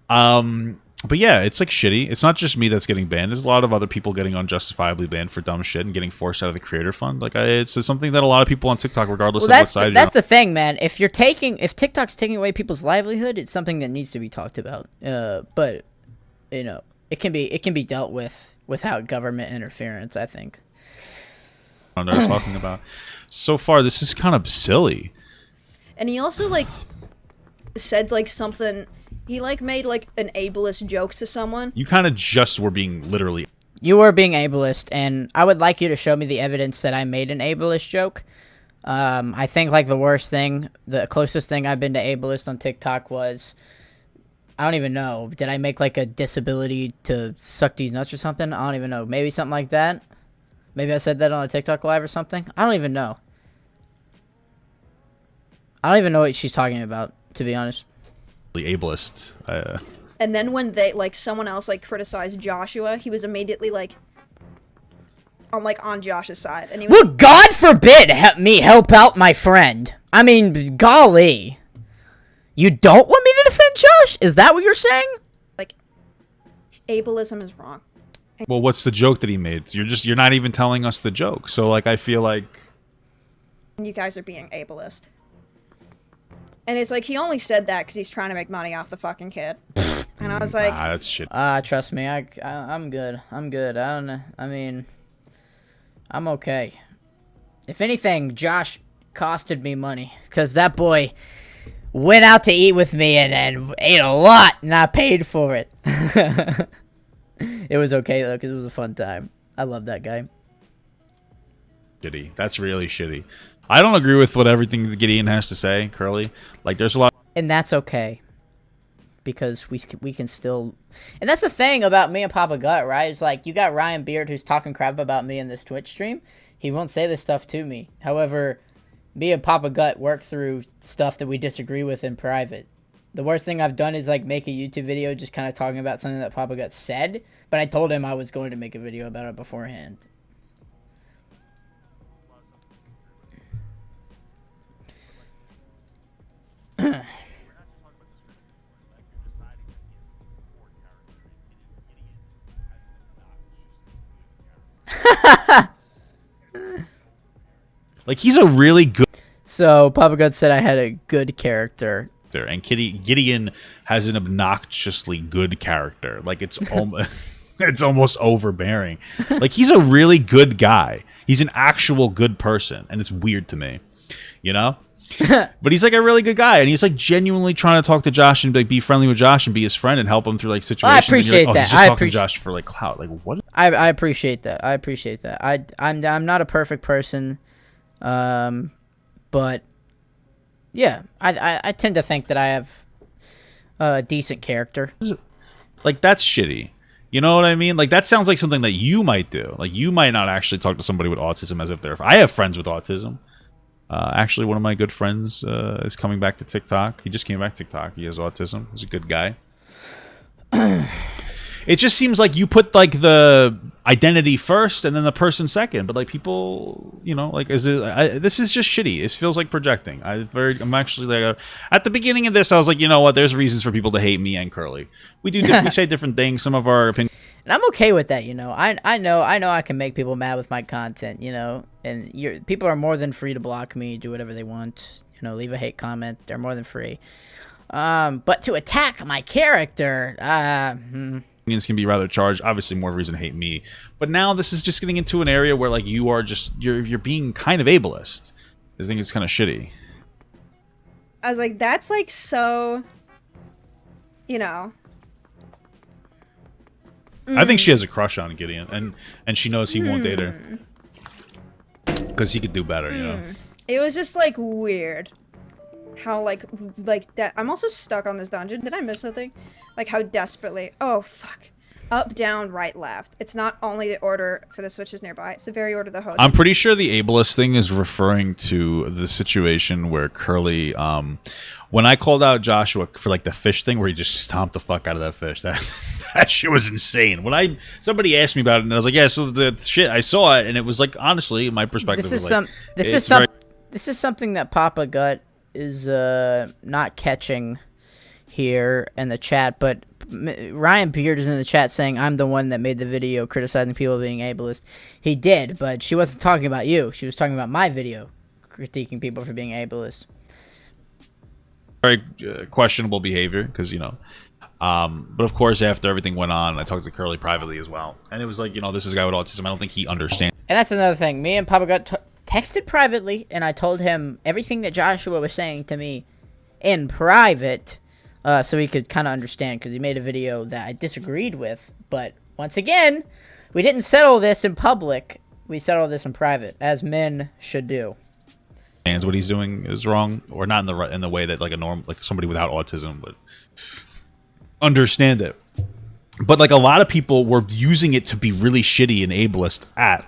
But yeah, it's like shitty. It's not just me that's getting banned. There's a lot of other people getting unjustifiably banned for dumb shit and getting forced out of the creator fund. Like, it's something that a lot of people on TikTok, regardless of what side that's the thing, man. If TikTok's taking away people's livelihood, it's something that needs to be talked about. But it can be dealt with without government interference, I think. I'm talking about. So far, this is kind of silly. And he also, like, said, like, something. He, like, made, like, an ableist joke to someone. You kind of just were being literally. You were being ableist, and I would like you to show me the evidence that I made an ableist joke. I think, like, the closest thing I've been to ableist on TikTok was I don't even know. Did I make like a disability to suck these nuts or something? I don't even know. Maybe something like that. Maybe I said that on a TikTok live or something. I don't even know. I don't even know what she's talking about, to be honest. Ableist. And then when they like someone else like criticized Joshua, he was immediately like on Josh's side, and he was Well, God forbid me help out my friend. I mean, golly. You don't want me to defend Josh? Is that what you're saying? like, ableism is wrong. Well, what's the joke that he made? You're not even telling us the joke. So like, I feel like You guys are being ableist. And it's like he only said that because he's trying to make money off the fucking kid. And I was like, that's shit. Trust me, I'm good. I'm good. I don't know. I mean, I'm okay. If anything, Josh costed me money because that boy went out to eat with me and ate a lot, and I paid for it. It was okay though because it was a fun time. I love that guy. Shitty. That's really shitty. I don't agree with what everything that Gideon has to say, Curly. Like, there's a lot. And that's okay. Because we can still... And that's the thing about me and Papa Gut, right? It's like, you got Ryan Beard who's talking crap about me in this Twitch stream. He won't say this stuff to me. However, me and Papa Gut work through stuff that we disagree with in private. The worst thing I've done is, like, make a YouTube video just kind of talking about something that Papa Gut said. But I told him I was going to make a video about it beforehand. Like, he's a really good So, Papa Gut said I had a good character. character, and Gideon has an obnoxiously good character. Like, it's almost it's almost overbearing. Like, he's a really good guy. He's an actual good person, and it's weird to me, you know. But he's like a really good guy, and he's like genuinely trying to talk to Josh and like be friendly with Josh and be his friend and help him through like situations. I appreciate and you're like, oh, that. He's just talking to Josh for like clout. Like, what? I appreciate that. I appreciate that. I'm not a perfect person, but yeah, I tend to think that I have a decent character. Like, that's shitty. You know what I mean? Like, that sounds like something that you might do. Like, you might not actually talk to somebody with autism as if they're... I have friends with autism. Actually, one of my good friends is coming back to TikTok. He just came back to TikTok. He has autism. He's a good guy. It just seems like you put, like, the identity first and then the person second. But, like, people, you know, like, this is just shitty. It feels like projecting. I'm actually, like... at the beginning of this, I was like, you know what? There's reasons for people to hate me and Curly. We say different things. Some of our opinions... And I'm okay with that, you know. I know I can make people mad with my content, you know. And people are more than free to block me, do whatever they want, you know, leave a hate comment. They're more than free. But to attack my character, opinions can be rather charged. Obviously, more reason to hate me. But now this is just getting into an area where like you are just you're being kind of ableist. I think it's kind of shitty. I was like, that's like so, you know. I think she has a crush on Gideon, and she knows he won't date her because he could do better, you know. It was just like weird how like that. I'm also stuck on this dungeon. Did I miss something? Like how desperately. Oh fuck. Up, down, right, left. It's not only the order for the switches nearby. It's the very order the host. I'm pretty sure the ableist thing is referring to the situation where Curly, when I called out Joshua for like the fish thing where he just stomped the fuck out of that fish, that shit was insane. When somebody asked me about it and I was like, yeah, so the shit, I saw it and it was like, honestly, my perspective this was is like, this is something that Papa Gut is not catching here in the chat, but Ryan Beard is in the chat saying I'm the one that made the video criticizing people being ableist. He did, but she wasn't talking about you. She was talking about my video critiquing people for being ableist. very questionable behavior because, you know, but of course after everything went on, I talked to Curly privately as well, and it was like, you know, this is a guy with autism. I don't think he understands. And that's another thing. Me and Papa Gut texted privately, and I told him everything that Joshua was saying to me in private, so he could kind of understand, because he made a video that I disagreed with. But once again, we didn't settle this in public. We settled this in private, as men should do. What he's doing is wrong, or not in the way that like a norm, like somebody without autism would. understand it. But like a lot of people were using it to be really shitty and ableist at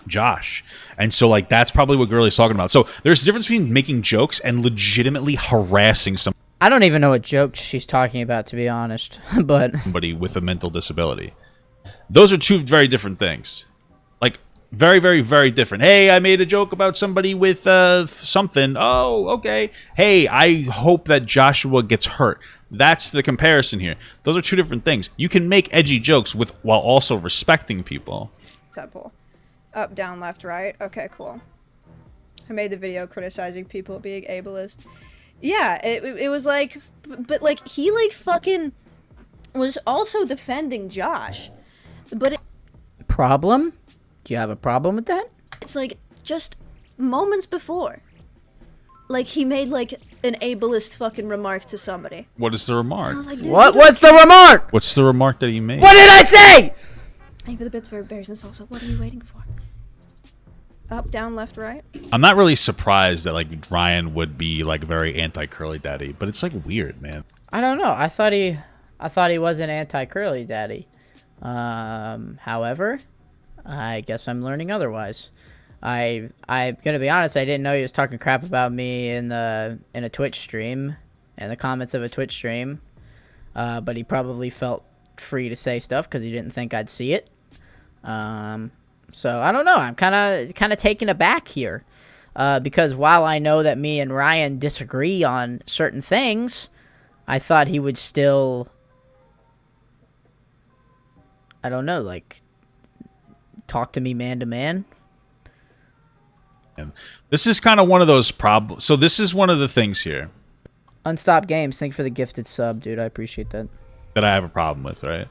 Josh. And so like that's probably what Girly's talking about. So there's a difference between making jokes and legitimately harassing I don't even know what jokes she's talking about, to be honest. But somebody with a mental disability. Those are two very different things. Like very, very, very different. Hey, I made a joke about somebody with something. Oh, okay. Hey, I hope that Joshua gets hurt. That's the comparison here. Those are two different things. You can make edgy jokes while also respecting people. Temple. Up, down, left, right. Okay, cool. I made the video criticizing people being ableist. Yeah, it was like, but like he like fucking was also defending Josh, but problem? Do you have a problem with that? it's like just moments before, like he made like an ableist fucking remark to somebody. What is the I remark? was like, dude, What was the remark? What's the remark that he made? What did I say? Aim for the bits for bears and salsa. What are you waiting for? Up, down, left, right. I'm not really surprised that like Ryan would be like very anti-Curly Daddy, but it's like weird, man. I don't know. I thought he was an anti-curly daddy. However, I guess I'm learning otherwise. I'm gonna be honest. I didn't know he was talking crap about me in a Twitch stream, in the comments of a Twitch stream. But he probably felt free to say stuff because he didn't think I'd see it. So I don't know. I'm kind of taken aback here, because while I know that me and Ryan disagree on certain things, I thought he would still, I don't know, like talk to me man to man. And this is kind of one of those problems. So this is one of the things here Unstopped Games, thank you for the gifted sub, dude. I appreciate that. that I have a problem with, right?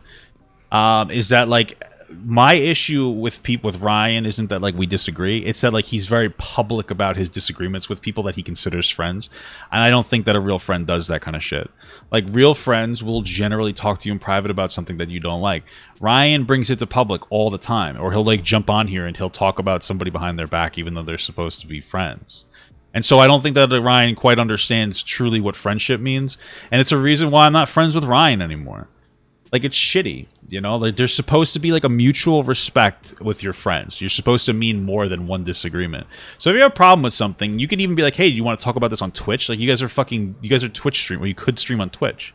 Is that like my issue with Ryan isn't that like we disagree. It's that like he's very public about his disagreements with people that he considers friends, and I don't think that a real friend does that kind of shit. Like real friends will generally talk to you in private about something that you don't like. Ryan brings it to public all the time, or he'll like jump on here and he'll talk about somebody behind their back even though they're supposed to be friends. And so I don't think that Ryan quite understands truly what friendship means, and it's a reason why I'm not friends with Ryan anymore. Like, it's shitty, you know? Like, there's supposed to be, like, a mutual respect with your friends. You're supposed to mean more than one disagreement. So if you have a problem with something, you can even be like, hey, do you want to talk about this on Twitch? Like, you guys are Twitch stream, or you could stream on Twitch.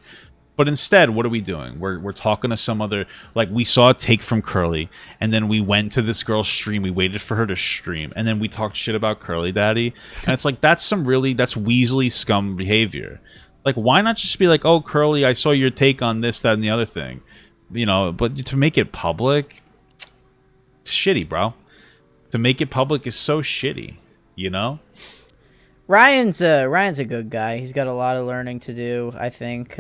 But instead, what are we doing? We're talking to some other, like, we saw a take from Curly, and then we went to this girl's stream, we waited for her to stream, and then we talked shit about Curly Daddy. And it's like, that's Weasley scum behavior. Like, why not just be like, oh, Curly, I saw your take on this, that, and the other thing. You know, but to make it public, it's shitty, bro. To make it public is so shitty, you know? Ryan's a good guy. He's got a lot of learning to do, I think.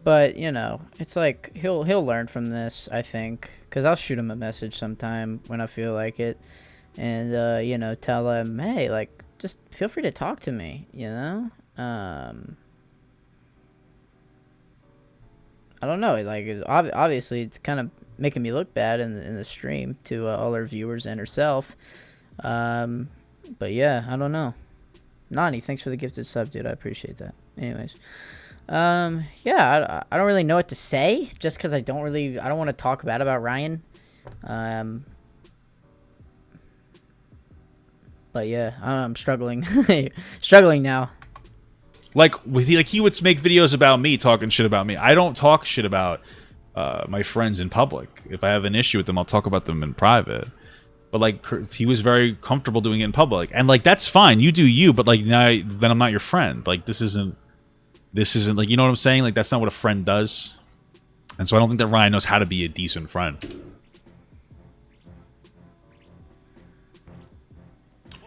But, you know, it's like he'll learn from this, I think. Because I'll shoot him a message sometime when I feel like it. And, you know, tell him, hey, like, just feel free to talk to me, you know? I don't know. Like, obviously, it's kind of making me look bad in the stream to all our viewers and herself. But yeah, I don't know. Nani, thanks for the gifted sub, dude. I appreciate that. Anyways, yeah, I don't really know what to say, just because I don't want to talk bad about Ryan. But yeah, I don't know, I'm struggling, struggling now. Like he would make videos about me talking shit about me. I don't talk shit about my friends in public. If I have an issue with them, I'll talk about them in private. But like he was very comfortable doing it in public, and like that's fine. You do you, but like now then I'm not your friend. Like this isn't like, you know what I'm saying? Like that's not what a friend does. And so I don't think that Ryan knows how to be a decent friend.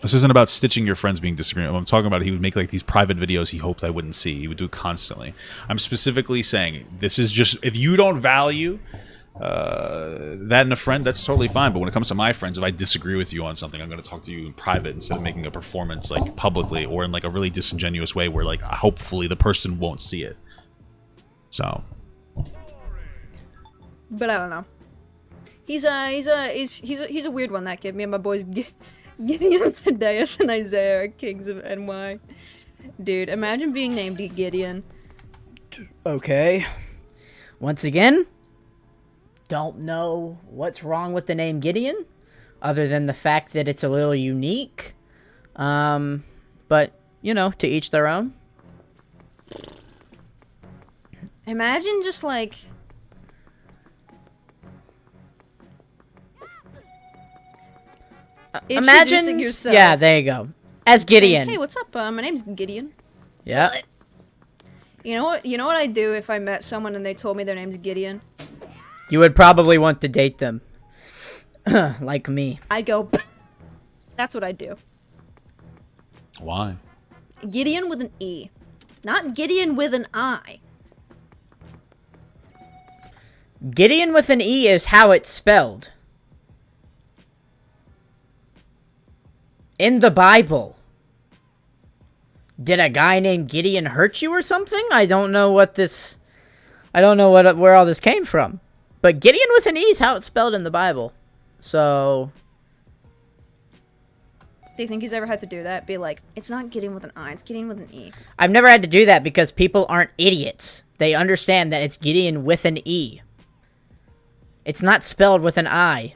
This isn't about stitching your friends being disagreeable. I'm talking about he would make like these private videos he hoped I wouldn't see. He would do it constantly. I'm specifically saying this is just, if you don't value that in a friend, that's totally fine. But when it comes to my friends, if I disagree with you on something, I'm going to talk to you in private instead of making a performance like publicly or in like a really disingenuous way where like hopefully the person won't see it. So. But I don't know. He's a weird one, that kid. Me and my boys Gideon, Thaddeus, and Isaiah are kings of NY. Dude, imagine being named Gideon. Okay. Once again, don't know what's wrong with the name Gideon, other than the fact that it's a little unique. But, you know, to each their own. Imagine just like... Imagine, introducing yourself. yeah, there you go. As Gideon. Hey, what's up? My name's Gideon. Yeah. You know what? You know what I'd do if I met someone and they told me their name's Gideon? You would probably want to date them. Like me. I'd go. That's what I'd do. Why? Gideon with an E, not Gideon with an I. Gideon with an E is how it's spelled. In the Bible. Did a guy named Gideon hurt you or something? I don't know what this... I don't know where all this came from. But Gideon with an E is how it's spelled in the Bible. So... Do you think he's ever had to do that? Be like, it's not Gideon with an I, it's Gideon with an E. I've never had to do that because people aren't idiots. They understand that it's Gideon with an E. It's not spelled with an I.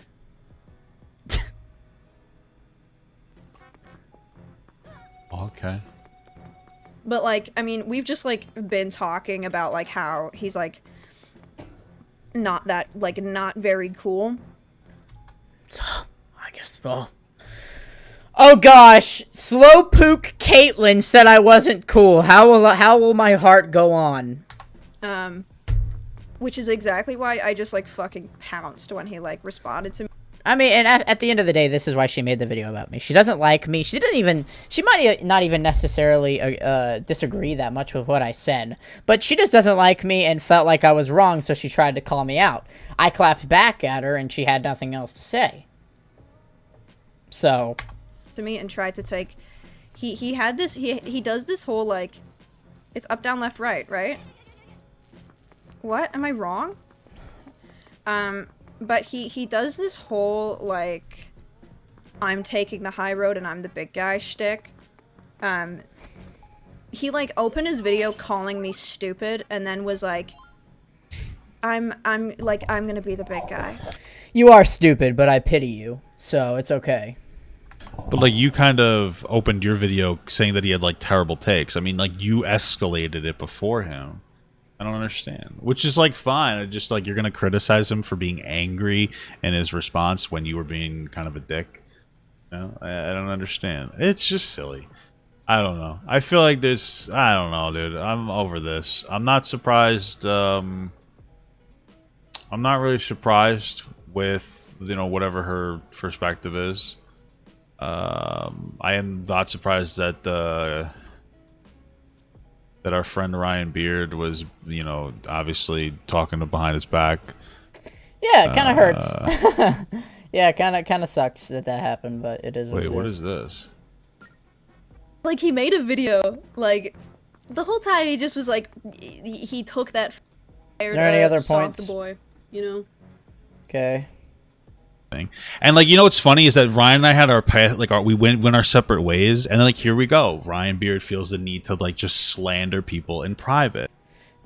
Okay. But, like, I mean, we've just, like, been talking about, like, how he's, like, not that, like, not very cool. I guess, well... Oh gosh! Slowpoke Caitlyn said I wasn't cool. How will my heart go on? Which is exactly why I just, like, fucking pounced when he, like, responded to me. I mean, and at the end of the day, this is why she made the video about me. She doesn't like me. She might not even necessarily disagree that much with what I said. But she just doesn't like me and felt like I was wrong, so she tried to call me out. I clapped back at her, and she had nothing else to say. So... to me and tried to take... He had this... He does this whole, like... It's up, down, left, right? What? Am I wrong? But he does this whole, like, I'm taking the high road and I'm the big guy shtick. He, like, opened his video calling me stupid and then was like, I'm gonna be the big guy. You are stupid, but I pity you, so it's okay. But, like, you kind of opened your video saying that he had, like, terrible takes. I mean, like, you escalated it before him. I don't understand. Which is, like, fine. I just, like, you're going to criticize him for being angry in his response when you were being kind of a dick. You know? I don't understand. It's just silly. I don't know. I feel like this... I don't know, dude. I'm over this. I'm not surprised. I'm not really surprised with, you know, whatever her perspective is. I am not surprised that that our friend Ryan Beard was, you know, obviously talking to behind his back. Yeah, it kind of hurts. Yeah, it kind of sucks that happened, but it is. Wait, what is this? Like, he made a video, like, the whole time he just was like, he took that. Is there any other stomp points? the boy, you know. Okay. Thing. And, like, you know what's funny is that Ryan and I had our path, like, we went our separate ways, and then, like, here we go. Ryan Beard feels the need to, like, just slander people in private.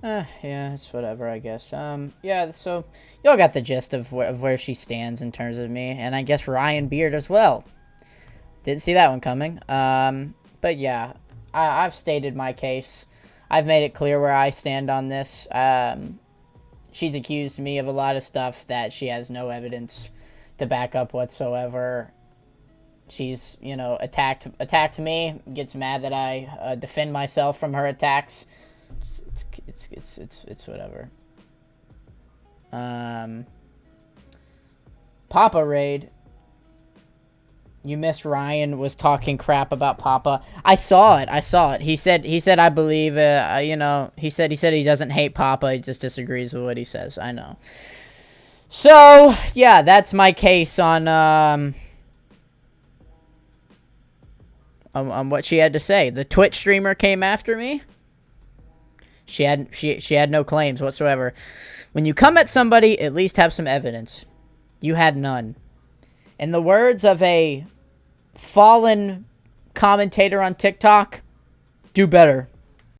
Yeah, it's whatever, I guess. Yeah, so y'all got the gist of where she stands in terms of me, and I guess Ryan Beard as well. Didn't see that one coming. But yeah, I've stated my case. I've made it clear where I stand on this. She's accused me of a lot of stuff that she has no evidence to back up whatsoever. She's, you know, attacked me, gets mad that I defend myself from her attacks. It's whatever. Papa Raid. You missed Ryan was talking crap about Papa. I saw it. He said I believe you know, he said he doesn't hate Papa, he just disagrees with what he says. I know. So, yeah, that's my case on what she had to say. The Twitch streamer came after me. She had no claims whatsoever. When you come at somebody, at least have some evidence. You had none. In the words of a fallen commentator on TikTok, do better.